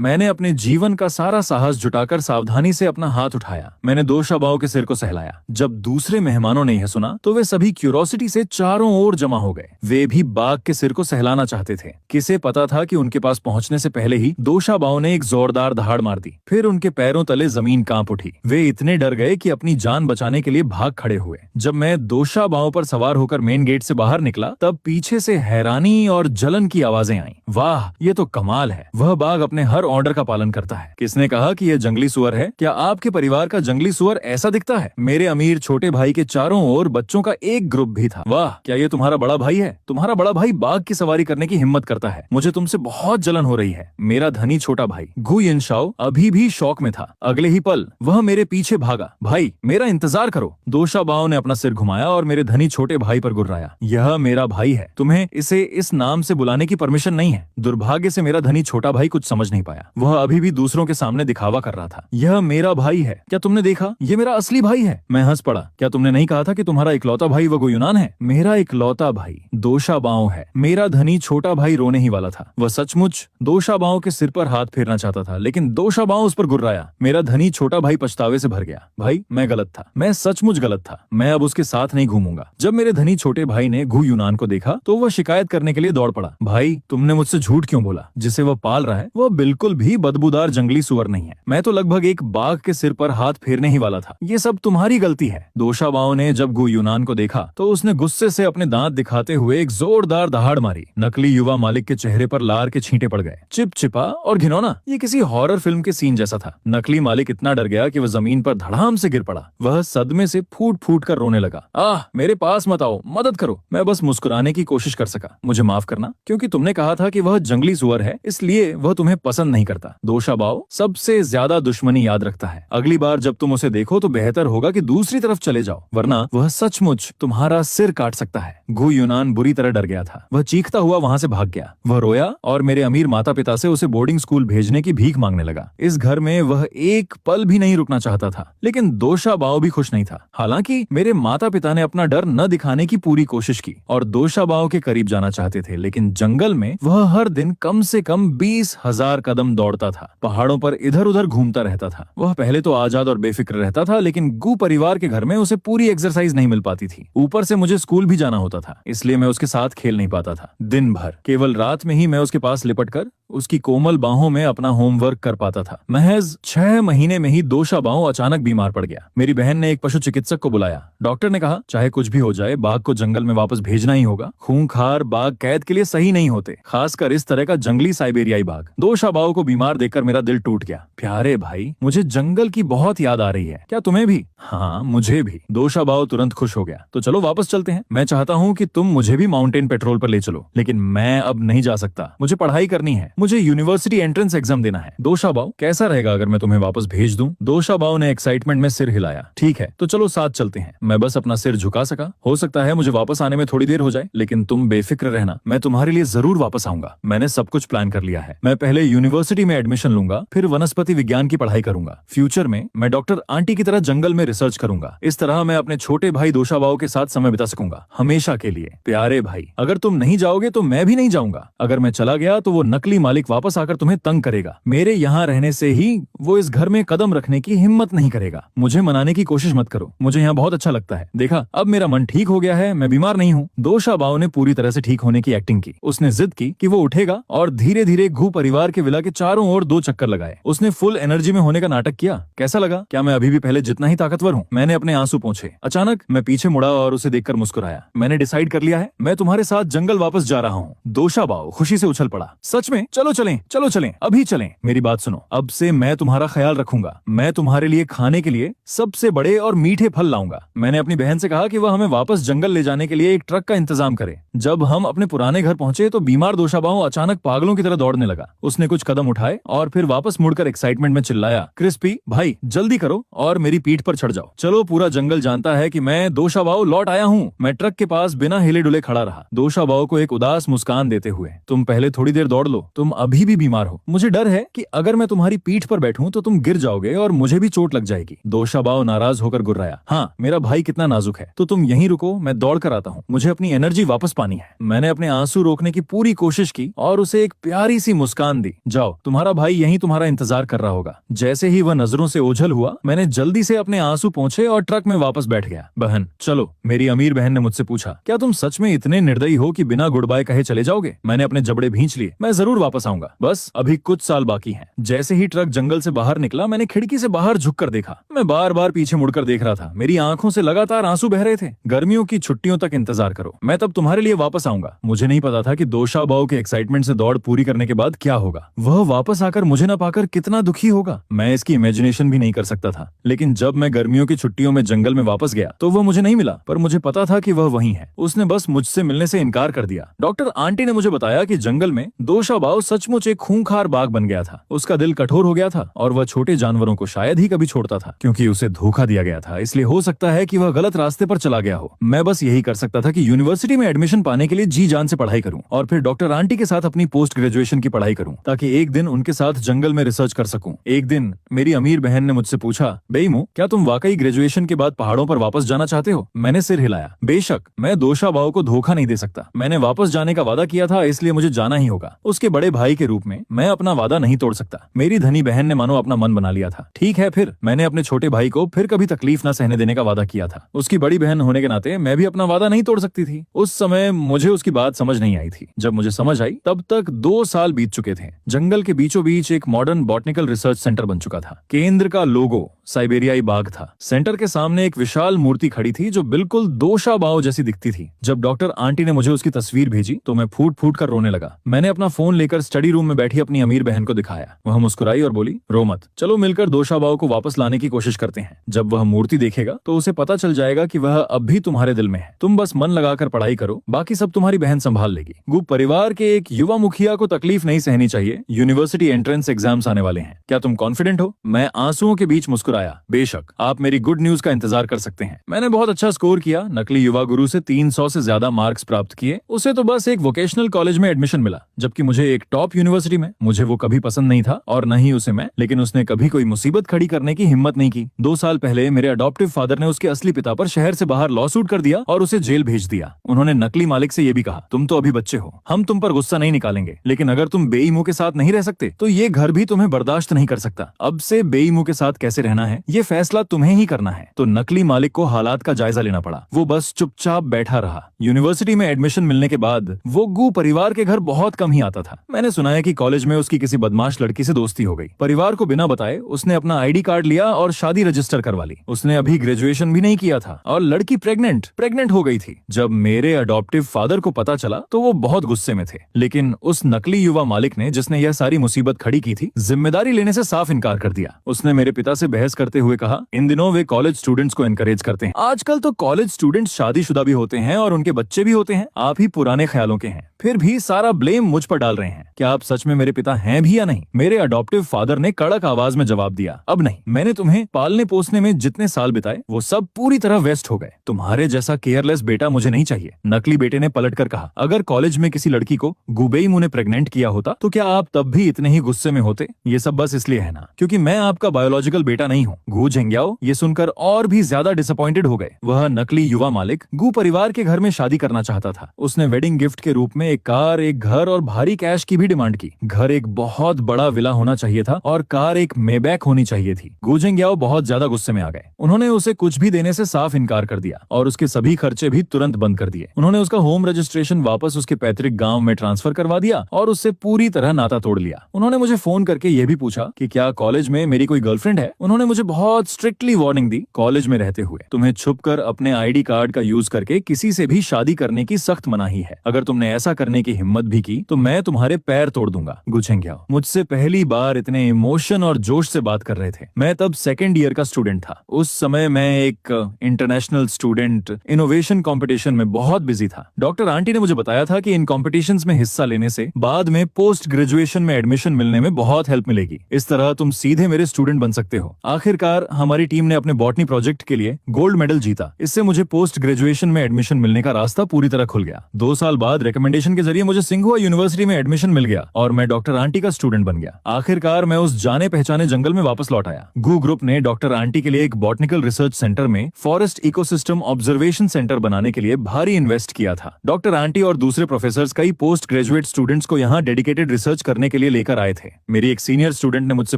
मैंने अपने जीवन का सारा साहस जुटाकर सावधानी से अपना हाथ उठाया। मैंने दोशाबाओ के सिर को सहलाया। जब दूसरे मेहमानों ने यह सुना तो वे सभी क्यूरोसिटी से चारों ओर जमा हो गए। वे भी बाघ के सिर को सहलाना चाहते थे। किसे पता था कि उनके पास पहुंचने से पहले ही दोशाबाओ ने एक जोरदार दहाड़ मार दी। फिर उनके पैरों तले जमीन कांप उठी। वे इतने डर गए कि अपनी जान बचाने के लिए भाग खड़े हुए। जब मैं दोशाबाओ पर सवार होकर मेन गेट से बाहर निकला तब पीछे से हैरानी और जलन की आवाजें आईं। वाह, ये तो कमाल है। वह बाघ अपने हर ऑर्डर का पालन करता है। किसने कहा कि यह जंगली सुअर है? क्या आपके परिवार का जंगली सुअर ऐसा दिखता है? मेरे अमीर छोटे भाई के चारों ओर बच्चों का एक ग्रुप भी था। वाह, क्या ये तुम्हारा बड़ा भाई है। तुम्हारा बड़ा भाई बाघ की सवारी करने की हिम्मत करता है। मुझे तुमसे बहुत जलन हो रही है। मेरा धनी छोटा भाई गु यिनशाओ अभी भी शौक में था। अगले ही पल वह मेरे पीछे भागा। भाई मेरा इंतजार करो। दोशाबाओ ने अपना सिर घुमाया और मेरे धनी छोटे भाई पर गुर्राया। यह मेरा भाई है, तुम्हें इसे इस नाम से बुलाने की परमिशन नहीं है। दुर्भाग्य से मेरा धनी छोटा भाई कुछ समझ नहीं पाया। वह अभी भी दूसरों के सामने दिखावा कर रहा था। यह मेरा भाई है, क्या तुमने देखा? ये मेरा असली भाई है। मैं हंस पड़ा। क्या तुमने नहीं कहा था कि तुम्हारा इकलौता भाई वो गुयूनान है? मेरा इकलौता भाई दोशाबाओ है। मेरा धनी छोटा भाई रोने ही वाला था। वह सचमुच दोशाबाओ के सिर पर हाथ फेरना चाहता था, लेकिन दोशाबाओ उस पर गुर्राया। मेरा धनी छोटा भाई पछतावे से भर गया। भाई मैं गलत था, मैं सचमुच गलत था। मैं अब उसके साथ नहीं घूमूंगा। जब मेरे धनी छोटे भाई ने गु यूनान को देखा तो वह शिकायत करने के लिए दौड़ पड़ा। भाई तुमने मुझसे झूठ क्यों बोला? जिसे वह पाल रहा है वह बिल्कुल भी बदबूदार जंगली सुअर नहीं है। मैं तो लगभग एक बाघ के सिर पर हाथ फेरने ही वाला था। ये सब तुम्हारी गलती है। दोशाबाओ ने जब गु यूनान को देखा तो उसने गुस्से से अपने दांत दिखाते हुए एक जोरदार दहाड़ मारी। नकली युवा मालिक के चेहरे पर लार के छींटे पड़ गए। चिपचिपा और घिनौना, ये किसी हॉरर फिल्म के सीन जैसा था। नकली मालिक इतना डर गया कि वह जमीन पर धड़ाम से गिर पड़ा। वह सदमे से फूट फूट कर रोने लगा। आह, मेरे पास मत आओ, मदद करो। मैं बस मुस्कुराने की कोशिश कर सका। मुझे माफ करना, क्योंकि तुमने कहा था कि वह जंगली सुअर है, इसलिए वह तुम्हें पसंद नहीं करता। दोशाबाओ सबसे ज्यादा दुश्मनी याद रखता है। अगली बार जब तुम उसे देखो तो बेहतर होगा कि दूसरी तरफ चले जाओ, वरना वह सचमुच तुम्हारा सिर काट सकता है। गु यूनान बुरी तरह डर गया था। वह चीखता हुआ वहां से भाग गया। वह रोया और मेरे अमीर माता पिता से उसे बोर्डिंग स्कूल भेजने की भीख मांगने लगा। इस घर में वह एक पल भी नहीं रुकना चाहता था, लेकिन दोशाबाओ भी खुश नहीं था। हालांकि मेरे माता पिता ने अपना डर न दिखाने की पूरी कोशिश की और दोशाबाओ के करीब जाना चाहते थे, लेकिन जंगल में वह हर दिन कम से कम 20,000 कदम दौड़ता था। पहाड़ों पर इधर उधर घूमता रहता था। वह पहले तो आजाद और बेफिक्र रहता था, लेकिन गु परिवार के घर में उसे पूरी एक्सरसाइज नहीं मिल पाती थी। ऊपर से मुझे स्कूल भी जाना होता था, इसलिए मैं उसके साथ खेल नहीं पाता था। दिन भर केवल रात में ही मैं उसके पास लिपटकर उसकी कोमल बाहों में अपना होमवर्क कर पाता था। महज 6 महीने में ही दोशाबाओ अचानक बीमार पड़ गया। मेरी बहन ने एक पशु चिकित्सक को बुलाया। डॉक्टर ने कहा, चाहे कुछ भी हो जाए, बाघ को जंगल में वापस भेजना ही होगा। खूंखार बाघ कैद के लिए सही नहीं होते, खासकर इस तरह का जंगली साइबेरियाई बाघ। दोशाबाओ को बीमार देखकर मेरा दिल टूट गया। प्यारे भाई, मुझे जंगल की बहुत याद आ रही है। क्या तुम्हें भी? हाँ, मुझे भी। दोशाबाओ तुरंत खुश हो गया। तो चलो वापस चलते हैं। मैं चाहता हूँ कि तुम मुझे भी माउंटेन पेट्रोल पर ले चलो, लेकिन मैं अब नहीं जा सकता। मुझे पढ़ाई करनी है। मुझे यूनिवर्सिटी एंट्रेंस एग्जाम देना है। दोशाबाओ, कैसा रहेगा अगर मैं तुम्हें वापस भेज दूं? दोशाबाओ ने एक्साइटमेंट में सिर हिलाया। ठीक है, तो चलो साथ चलते हैं। मैं बस अपना सिर झुका सका। हो सकता है मुझे वापस आने में थोड़ी देर हो जाए, लेकिन तुम बेफिक्र रहना, मैं तुम्हारे लिए जरूर वापस आऊंगा। मैंने सब कुछ प्लान कर लिया है। मैं पहले यूनिवर्सिटी में एडमिशन लूंगा, फिर वनस्पति विज्ञान की पढ़ाई करूंगा। फ्यूचर में मैं डॉक्टर आंटी की तरह जंगल में रिसर्च करूंगा। इस तरह मैं अपने छोटे भाई दोशाबाओ के साथ समय बिता सकूंगा, हमेशा के लिए। प्यारे भाई, अगर तुम नहीं जाओगे तो मैं भी नहीं जाऊंगा। अगर मैं चला गया तो वो नकली मालिक वापस आकर तुम्हें तंग करेगा। मेरे यहाँ रहने से ही वो इस घर में कदम रखने की हिम्मत नहीं करेगा। मुझे मनाने की कोशिश मत करो, मुझे यहाँ बहुत अच्छा लगता है। देखा, अब मेरा मन ठीक हो गया है, मैं बीमार नहीं हूँ। दोशाबाओ ने पूरी तरह से ठीक होने की एक्टिंग की। उसने जिद की कि वो उठेगा और धीरे धीरे घु परिवार के विला के चारों ओर 2 चक्कर लगाए। उसने फुल एनर्जी में होने का नाटक किया। कैसा लगा? क्या मैं अभी भी पहले जितना ही ताकतवर हूँ? मैंने अपने आंसू पोंछे। अचानक मैं पीछे मुड़ा और उसे देखकर मुस्कुराया। मैंने डिसाइड कर लिया है, मैं तुम्हारे साथ जंगल वापस जा रहा हूँ। दोशाबाओ खुशी से उछल पड़ा। सच में? चलो चलें, चलो चलें, अभी चलें। मेरी बात सुनो, अब से मैं तुम्हारा ख्याल रखूंगा। मैं तुम्हारे लिए खाने के लिए सबसे बड़े और मीठे फल लाऊंगा। मैंने अपनी बहन से कहा कि वह हमें वापस जंगल ले जाने के लिए एक ट्रक का इंतजाम करे। जब हम अपने पुराने घर पहुंचे तो बीमार दोशाबाओ अचानक पागलों की तरह दौड़ने लगा। उसने कुछ कदम उठाए और फिर वापस मुड़कर एक्साइटमेंट में चिल्लाया, क्रिस्पी भाई जल्दी करो और मेरी पीठ पर चढ़ जाओ। चलो, पूरा जंगल जानता है कि मैं दोशाबाओ लौट आया हूँ। मैं ट्रक के पास बिना हिले डुले खड़ा रहा, दोशाबाओ को एक उदास मुस्कान देते हुए। तुम पहले थोड़ी देर दौड़ लो, तुम अभी भी बीमार हो। मुझे डर है कि अगर मैं तुम्हारी पीठ पर बैठूं तो तुम गिर जाओगे और मुझे भी चोट लग जाएगी। दोशाबाओ नाराज होकर गुर्राया। हाँ, मेरा भाई कितना नाजुक है, तो तुम यहीं रुको, मैं दौड़ कर आता हूँ। मुझे अपनी एनर्जी वापस पानी है। मैंने अपने आंसू रोकने की पूरी कोशिश की और उसे एक प्यारी सी मुस्कान दी। जाओ, तुम्हारा भाई यहीं तुम्हारा इंतजार कर रहा होगा। जैसे ही वह नजरों से ओझल हुआ, मैंने जल्दी से अपने आंसू पोंछे और ट्रक में वापस बैठ गया। बहन चलो, मेरी अमीर बहन ने मुझसे पूछा, क्या तुम सच में इतने निर्दयी हो कि बिना गुड बाय कहे चले जाओगे? मैंने अपने जबड़े भींच लिए। मैं जरूर वापस वापस आऊंगा, बस अभी कुछ साल बाकी हैं। जैसे ही ट्रक जंगल से बाहर निकला, मैंने खिड़की से बाहर झुककर देखा। मैं बार बार पीछे मुड़कर देख रहा था। मेरी आंखों से लगातार आंसू बह रहे थे। गर्मियों की छुट्टियों तक इंतजार करो, मैं तब तुम्हारे लिए वापस आऊंगा। मुझे नहीं पता था कि दोषा बाऊ के एक्साइटमेंट से दौड़ पूरी करने के बाद क्या होगा। वह वापस आकर मुझे न पाकर कितना दुखी होगा, मैं इसकी इमेजिनेशन भी नहीं कर सकता था। लेकिन जब मैं गर्मियों की छुट्टियों में जंगल में वापस गया तो वह मुझे नहीं मिला, पर मुझे पता था कि वह वहीं है। उसने बस मुझसे मिलने से इनकार कर दिया। डॉक्टर आंटी ने मुझे बताया कि जंगल में दोषा बाऊ सचमुच एक खूंखार बाघ बन गया था। उसका दिल कठोर हो गया था और वह छोटे जानवरों को शायद ही कभी छोड़ता था, क्योंकि उसे धोखा दिया गया था। इसलिए हो सकता है कि वह गलत रास्ते पर चला गया हो। मैं बस यही कर सकता था कि यूनिवर्सिटी में एडमिशन पाने के लिए जी जान से पढ़ाई करूं और फिर डॉक्टर आंटी के साथ अपनी पोस्ट ग्रेजुएशन की पढ़ाई करूं, ताकि एक दिन उनके साथ जंगल में रिसर्च कर सकूं। एक दिन मेरी अमीर बहन ने मुझसे पूछा, बेईमू, क्या तुम वाकई ग्रेजुएशन के बाद पहाड़ों पर वापस जाना चाहते हो? मैंने सिर हिलाया। बेशक, मैं दोषा बाऊ को धोखा नहीं दे सकता। मैंने वापस जाने का वादा किया था, इसलिए मुझे जाना ही होगा। उसके बड़े भाई के रूप में मैं अपना वादा नहीं तोड़ सकता। मेरी धनी बहन ने मानो अपना मन बना लिया था। ठीक है, फिर मैंने अपने छोटे भाई को फिर कभी तकलीफ न सहने देने का वादा किया था। उसकी बड़ी बहन होने के नाते मैं भी अपना वादा नहीं तोड़ सकती थी। उस समय मुझे उसकी बात समझ नहीं आई थी। जब मुझे समझ आई तब तक 2 साल बीत चुके थे। जंगल के बीचों बीच एक मॉडर्न बॉटनिकल रिसर्च सेंटर बन चुका था। केंद्र का लोगो साइबेरियाई बाघ था। सेंटर के सामने एक विशाल मूर्ति खड़ी थी जो बिल्कुल दोषा बाऊ जैसी दिखती थी। जब डॉक्टर आंटी ने मुझे उसकी तस्वीर भेजी तो मैं फूट फूट कर रोने लगा। मैंने अपना फोन लेकर स्टडी रूम में बैठी अपनी अमीर बहन को दिखाया। वह मुस्कुराई और बोली, रो मत, चलो मिलकर दोषा बाऊ को वापस लाने की कोशिश करते हैं। जब वह मूर्ति देखेगा तो उसे पता चल जाएगा कि वह अब भी तुम्हारे दिल में है। तुम बस मन लगाकर पढ़ाई करो, बाकी सब तुम्हारी बहन संभाल लेगी। गुप परिवार के एक युवा मुखिया को तकलीफ नहीं सहनी चाहिए। यूनिवर्सिटी एंट्रेंस एग्जाम्स आने वाले हैं, क्या तुम कॉन्फिडेंट हो? मैं आंसुओं के बीच मुस्कुराया। बेशक, आप मेरी गुड न्यूज का इंतजार कर सकते हैं। मैंने बहुत अच्छा स्कोर किया। नकली युवा गुरु से 300 से ज्यादा मार्क्स प्राप्त किए। उसे तो बस एक वोकेशनल कॉलेज में एडमिशन मिला, जबकि मुझे एक टॉप यूनिवर्सिटी में। मुझे वो कभी पसंद नहीं था और न ही उसे मैं, लेकिन उसने कभी कोई मुसीबत खड़ी करने की हिम्मत नहीं की। 2 साल पहले मेरे अडॉप्टिव फादर ने उसके असली पिता पर शहर से बाहर लॉ सूट कर दिया और उसे जेल भेज दिया। उन्होंने नकली मालिक से ये भी कहा, तुम तो अभी बच्चे हो, हम तुम पर गुस्सा नहीं निकालेंगे, लेकिन अगर तुम बेईमू के साथ नहीं रह सकते तो ये घर भी तुम्हें बर्दाश्त नहीं कर सकता। अब से बेईमू के साथ कैसे रहना है ये फैसला तुम्हें ही करना है। तो नकली मालिक को हालात का जायजा लेना पड़ा। वो बस चुपचाप बैठा रहा। यूनिवर्सिटी में एडमिशन मिलने के बाद वो गू परिवार के घर बहुत कम ही आता था। मैंने सुना है कि कॉलेज में उसकी किसी बदमाश लड़की से दोस्ती हो गई। परिवार को बिना बताए उसने अपना आईडी कार्ड लिया और शादी रजिस्टर करवा ली। उसने अभी ग्रेजुएशन भी नहीं किया था और लड़की प्रेग्नेंट हो गई थी। जब मेरे अडॉप्टिव फादर को पता चला तो वो बहुत गुस्से में थे, लेकिन उस नकली युवा मालिक ने, जिसने यह सारी मुसीबत खड़ी की थी, जिम्मेदारी लेने से साफ इनकार कर दिया। उसने मेरे पिता से बहस करते हुए कहा, इन दिनों वे कॉलेज स्टूडेंट्स को एनकरेज करते हैं। आजकल तो कॉलेज स्टूडेंट्स शादीशुदा भी होते हैं और उनके बच्चे भी होते हैं। आप ही पुराने ख्यालों के हैं, फिर भी सारा ब्लेम मुझ पर डाल रहे हैं। क्या आप सच में मेरे पिता हैं भी या नहीं? मेरे अडॉप्टिव फादर ने कड़क आवाज में जवाब दिया, अब नहीं। मैंने तुम्हें पालने पोसने में जितने साल बिताए वो सब पूरी तरह वेस्ट हो गए। तुम्हारे जैसा केयरलेस बेटा मुझे नहीं चाहिए। नकली बेटे ने पलटकर कहा, अगर कॉलेज में किसी लड़की को गुबेईमू ने प्रेग्नेंट किया होता तो क्या आप तब भी इतने ही गुस्से में होते? ये सब बस इसलिए है ना क्योंकि मैं आपका बायोलॉजिकल बेटा नहीं हूँ। गू झेंग्याओ ये सुनकर और भी ज्यादा डिसअपॉइंटेड हो गए। वह नकली युवा मालिक गू परिवार के घर में शादी करना चाहता था। उसने वेडिंग गिफ्ट के रूप में एक कार, एक घर और भारी कैश की भी डिमांड की। घर एक बहुत बड़ा विला होना चाहिए था और कार एक मेबैक होनी चाहिए थी। गू झेंग्याओ बहुत ज्यादा गुस्से में आ गए। उन्होंने उसे कुछ भी देने से साफ इनकार कर दिया और उसके सभी खर्चे भी तुरंत बंद कर दिए। उन्होंने उसका होम रजिस्ट्रेशन वापस उसके पैतृक गांव में ट्रांसफर करवा दिया और उससे पूरी तरह नाता तोड़ लिया। उन्होंने मुझे फोन करके यह भी पूछा कि क्या कॉलेज में मेरी कोई गर्लफ्रेंड है। उन्होंने मुझे बहुत स्ट्रिक्टली वार्निंग दी, कॉलेज में रहते हुए तुम्हें छुपकर अपने आईडी कार्ड का यूज करके किसी से भी शादी करने की सख्त मनाही है। अगर तुमने ऐसा करने की हिम्मत भी की तो मैं तुम्हारे पैर तोड़ दूंगा। गू झेंग्याओ मुझसे पहली बार इतने इमोशन और जोश से बात कर रहे थे। मैं तब 2nd ईयर का स्टूडेंट था। उस समय मैं एक इंटरनेशनल स्टूडेंट इनोवेशन कंपटीशन में बहुत बिजी था। डॉक्टर आंटी ने मुझे बताया था कि इन कॉम्पिटिशन्स में हिस्सा लेने से बाद में पोस्ट ग्रेजुएशन में एडमिशन मिलने में बहुत हेल्प मिलेगी। इस तरह तुम सीधे मेरे स्टूडेंट बन सकते हो। आखिरकार हमारी टीम ने अपने बॉटनी प्रोजेक्ट के लिए गोल्ड मेडल जीता। इससे मुझे पोस्ट ग्रेजुएशन में एडमिशन मिलने का रास्ता पूरी तरह खुल गया। 2 साल बाद रिकमेंडेशन के जरिए मुझे सिंघुआ यूनिवर्सिटी में एडमिशन मिल गया और मैं डॉक्टर आंटी का स्टूडेंट बन गया। आखिरकार मैं उस जाने पहचाने जंगल में वापस लौट आया। गू ग्रुप ने डॉक्टर आंटी के लिए एक बॉटनिकल रिसर्च सेंटर में फॉरेस्ट इकोसिस्टम ऑब्जर्वेशन सेंटर बनाने के लिए भारी इन्वेस्ट किया था। डॉक्टर आंटी और दूसरे प्रोफेसर्स कई पोस्ट ग्रेजुएट स्टूडेंट्स को यहाँ डेडिकेटेड रिसर्च करने के लिए लेकर आए थे। मेरी एक सीनियर स्टूडेंट ने मुझसे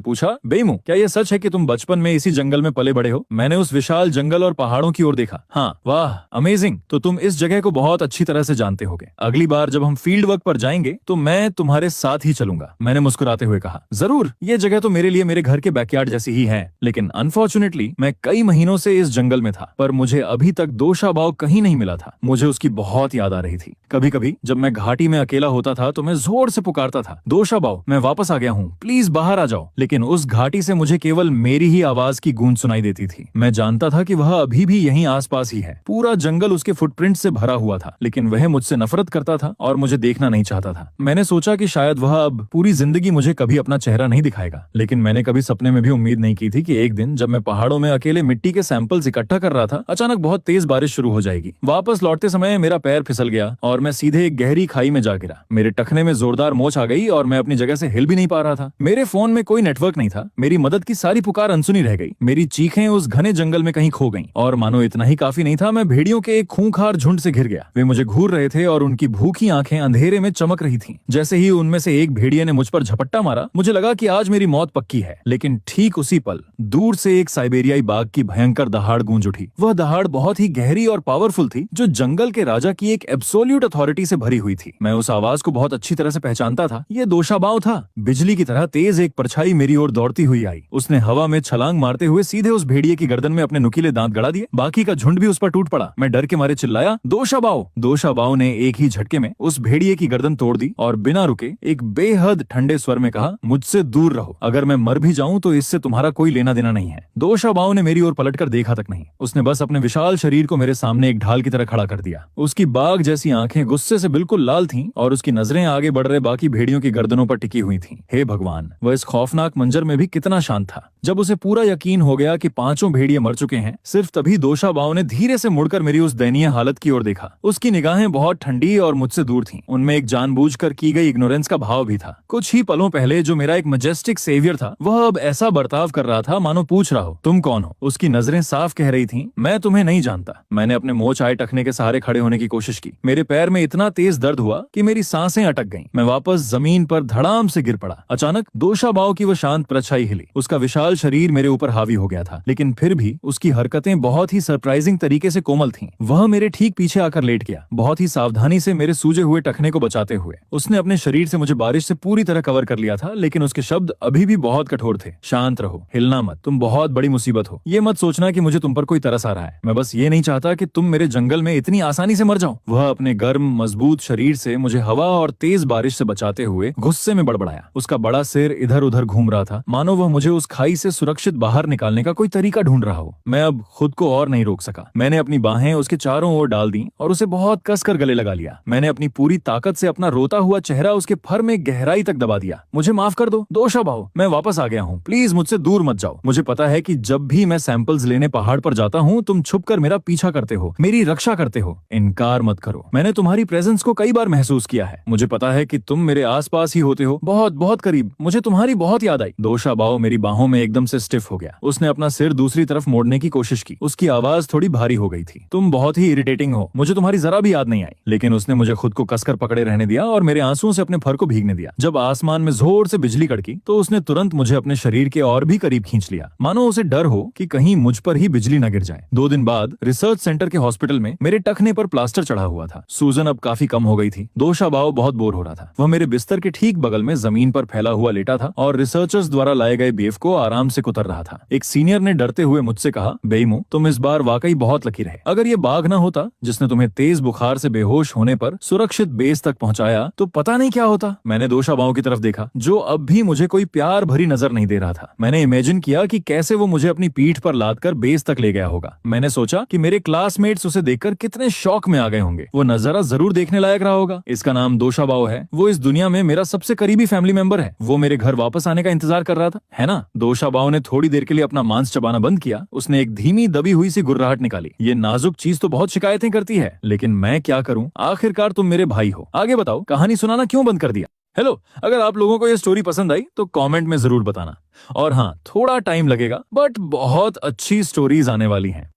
पूछा, बेईमू क्या यह सच है कि तुम बचपन में इसी जंगल में पले बड़े हो? मैंने उस विशाल जंगल और पहाड़ों की ओर देखा। हाँ, वाह, अमेजिंग। तो तुम इस जगह को बहुत अच्छी तरह से जानते होगे। अगली बार जब जब हम फील्ड वर्क पर जाएंगे तो मैं तुम्हारे साथ ही चलूंगा। मैंने मुस्कुराते हुए कहा, जरूर, ये जगह तो मेरे लिए मेरे घर के बैकयार्ड जैसी ही है। लेकिन अनफॉर्चुनेटली मैं कई महीनों से इस जंगल में था, पर मुझे अभी तक दोषा बाव कहीं नहीं मिला था। मुझे उसकी बहुत याद आ रही थी। कभी कभी जब मैं घाटी में अकेला होता था तो मैं जोर से पुकारता था, दोषा बाव, मैं वापस आ गया हूँ, प्लीज बाहर आ जाओ। लेकिन उस घाटी से मुझे केवल मेरी ही आवाज की गूंज सुनाई देती थी। मैं जानता था कि वह अभी भी यहीं आसपास ही है। पूरा जंगल उसके फुटप्रिंट से भरा हुआ था, लेकिन वह मुझसे नफरत करता था और मुझे देखना नहीं चाहता था। मैंने सोचा कि शायद वह अब पूरी जिंदगी मुझे कभी अपना चेहरा नहीं दिखाएगा। लेकिन मैंने कभी सपने में भी उम्मीद नहीं की थी कि एक दिन जब मैं पहाड़ों में अकेले मिट्टी के सैंपल्स इकट्ठा कर रहा था, अचानक बहुत तेज बारिश शुरू हो जाएगी। वापस लौटते समय मेरा पैर फिसल गया और मैं सीधे एक गहरी खाई में जा गिरा। मेरे टखने में जोरदार मोच आ गई और मैं अपनी जगह से हिल भी नहीं पा रहा था। मेरे फोन में कोई नेटवर्क नहीं था। मेरी मदद की सारी पुकार अनसुनी रह गई। मेरी चीखें उस घने जंगल में कहीं खो गईं। और मानो इतना ही काफी नहीं था, मैं भेड़ियों के एक खूंखार झुंड से घिर गया। वे मुझे घूर रहे थे और उनकी भूखी आंखें अंधेरे में चमक रही थीं। जैसे ही उनमें से एक भेड़िए ने मुझ पर झपट्टा मारा, मुझे लगा कि आज मेरी मौत पक्की है। लेकिन ठीक उसी पल दूर से एक साइबेरियाई बाघ की भयंकर दहाड़ गूंज उठी। वह दहाड़ बहुत ही गहरी और पावरफुल थी, जो जंगल के राजा की एक एब्सोल्यूट अथॉरिटी से भरी हुई थी। मैं उस आवाज को बहुत अच्छी तरह से पहचानता था। यह दोषा बाव था। बिजली की तरह तेज एक परछाई मेरी ओर दौड़ती हुई आई। उसने हवा में छलांग मारते हुए सीधे उस भेड़िए की गर्दन में अपने नुकीले दांत गड़ा दिए। बाकी का झुंड भी उस पर टूट पड़ा। मैं डर के मारे चिल्लाया, दोषा बाव। दोषा बाव ने एक ही झटके में उस भेड़िए की गर्दन तोड़ दी और बिना रुके एक बेहद ठंडे स्वर में कहा, मुझसे दूर रहो। अगर मैं मर भी जाऊं तो इससे तुम्हारा कोई लेना देना नहीं है। दोषा बाव ने मेरी ओर पलटकर देखा तक नहीं। उसने बस अपने विशाल शरीर को मेरे सामने एक ढाल की तरह खड़ा कर दिया। उसकी बाघ जैसी आंखें गुस्से से बिल्कुल लाल थीं और उसकी नजरें आगे बढ़ रहे बाकी भेड़ियों की गर्दनों पर टिकी हुई थीं। हे भगवान, वह इस खौफनाक मंजर में भी कितना शांत था। जब उसे पूरा यकीन हो गया कि पांचों भेड़िए मर चुके हैं, सिर्फ तभी दोषा बाव ने धीरे से मुड़कर मेरी उस दयनीय हालत की ओर देखा। उसकी निगाहें बहुत ठंडी और मुझसे दूर थीं। उनमें एक जानबूझकर की गई इग्नोरेंस का भाव भी था। कुछ ही पलों पहले जो मेरा एक मजेस्टिक सेवियर था, वह अब ऐसा बर्ताव कर रहा था मानो पूछ रहा हो, तुम कौन हो? उसकी नजरें साफ कह रही थीं, मैं तुम्हें नहीं जानता। मैंने अपने मोच आए टखने के सहारे खड़े होने की कोशिश की। मेरे पैर में इतना तेज दर्द हुआ कि मेरी सांसें अटक गईं। मैं वापस जमीन पर धड़ाम से गिर पड़ा। अचानक दोषा बाव की वह शांत परछाई हिली। उसका विशाल शरीर मेरे ऊपर हावी हो गया था, लेकिन फिर भी उसकी हरकतें बहुत ही सरप्राइजिंग तरीके से कोमल थीं। वह मेरे ठीक पीछे आकर लेट गया, बहुत ही सावधानी से मेरे सूजे हुए टखने को बचाते हुए। उसने अपने शरीर से मुझे बारिश से पूरी तरह कवर कर लिया था, लेकिन उसके शब्द अभी भी बहुत कठोर थे। शांत रहो, हिलना मत, तुम बहुत बड़ी मुसीबत हो। ये मत सोचना कि मुझे तुम पर कोई तरस आ रहा है। मैं बस ये नहीं चाहता कि तुम मेरे जंगल में इतनी आसानी से मर जाओ। वह अपने गर्म मजबूत शरीर से मुझे हवा और तेज बारिश से बचाते हुए गुस्से में बड़बड़ाया। उसका बड़ा सिर इधर उधर घूम रहा था, मानो वह मुझे उस खाई से सुरक्षित बाहर निकालने का कोई तरीका ढूंढ रहा हो। मैं अब खुद को और नहीं रोक सका। मैंने अपनी बाहें उसके चारों ओर डाल दी और उसे बहुत कसकर गले लगा लिया। मैंने अपनी पूरी ताकत से अपना रोता हुआ चेहरा उसके फर में गहराई तक दबा दिया। मुझे माफ कर दो दोषा बाव, मैं वापस आ गया हूँ, प्लीज मुझसे दूर मत जाओ। मुझे पता है कि जब भी मैं सैंपल्स लेने पहाड़ पर जाता हूँ, तुम छुपकर मेरा पीछा करते हो, मेरी रक्षा करते हो। इनकार मत करो, मैंने तुम्हारी प्रेजेंस को कई बार महसूस किया है। मुझे पता है कि तुम मेरे आसपास ही होते हो, बहुत बहुत करीब। मुझे तुम्हारी बहुत याद आई। दोषा बाव मेरी बाहों में एकदम से स्टिफ हो गया। उसने अपना सिर दूसरी तरफ मोड़ने की कोशिश की। उसकी आवाज थोड़ी भारी हो गई थी। तुम बहुत ही इरिटेटिंग हो, मुझे तुम्हारी जरा भी याद नहीं आई। लेकिन उसने मुझे खुद को कसकर पकड़े रहने दिया और मेरे आंसुओं से अपने फर को भीगने दिया। जब आसमान में जोर से बिजली कड़की तो उसने तुरंत मुझे अपने शरीर के और भी करीब खींच लिया, मानो उसे डर हो कि कहीं मुझ पर ही बिजली न गिर जाए। 2 दिन बाद रिसर्च सेंटर के हॉस्पिटल में मेरे टखने पर प्लास्टर चढ़ा हुआ था। सूजन अब काफी कम हो गई थी। दोषा बाव बहुत बोर हो रहा था। वह मेरे बिस्तर के ठीक बगल में जमीन पर फैला हुआ लेटा था और रिसर्चर्स द्वारा लाए गए बीफ को आराम से कुतर रहा था। एक सीनियर ने डरते हुए मुझसे कहा, बेईमो, तुम इस बार वाकई बहुत लकी रहे। अगर ये बाघ न होता जिसने तुम्हें तेज बुखार से बेहोश होने पर सुरक्षित बेस तक पहुंचाया, तो पता नहीं क्या होता। मैंने दोषा बाव की तरफ देखा, जो अब भी मुझे कोई प्यार भरी नजर नहीं दे रहा था। मैंने इमेजिन किया कि कैसे वो मुझे अपनी पीठ पर लादकर बेस तक ले गया होगा। मैंने सोचा कि मेरे क्लासमेट्स उसे देखकर कितने शौक में आ गए होंगे। वो नजारा जरूर देखने लायक रहा होगा। इसका नाम दोषा बाव है। वो इस दुनिया में मेरा सबसे करीबी फैमिली मेंबर है। वो मेरे घर वापस आने का इंतजार कर रहा था, है ना? दोषा बाव ने थोड़ी देर के लिए अपना मांस चबाना बंद किया। उसने एक धीमी दबी हुई सी गुर्राहट निकाली। ये नाजुक चीज तो बहुत शिकायतें करती है, लेकिन मैं क्या करूं? आखिरकार तुम मेरे भाई हो। आगे बताओ, कहानी सुनाना क्यों बंद कर दिया? हेलो, अगर आप लोगों को ये स्टोरी पसंद आई तो कमेंट में जरूर बताना। और हाँ, थोड़ा टाइम लगेगा, बट बहुत अच्छी स्टोरीज आने वाली हैं।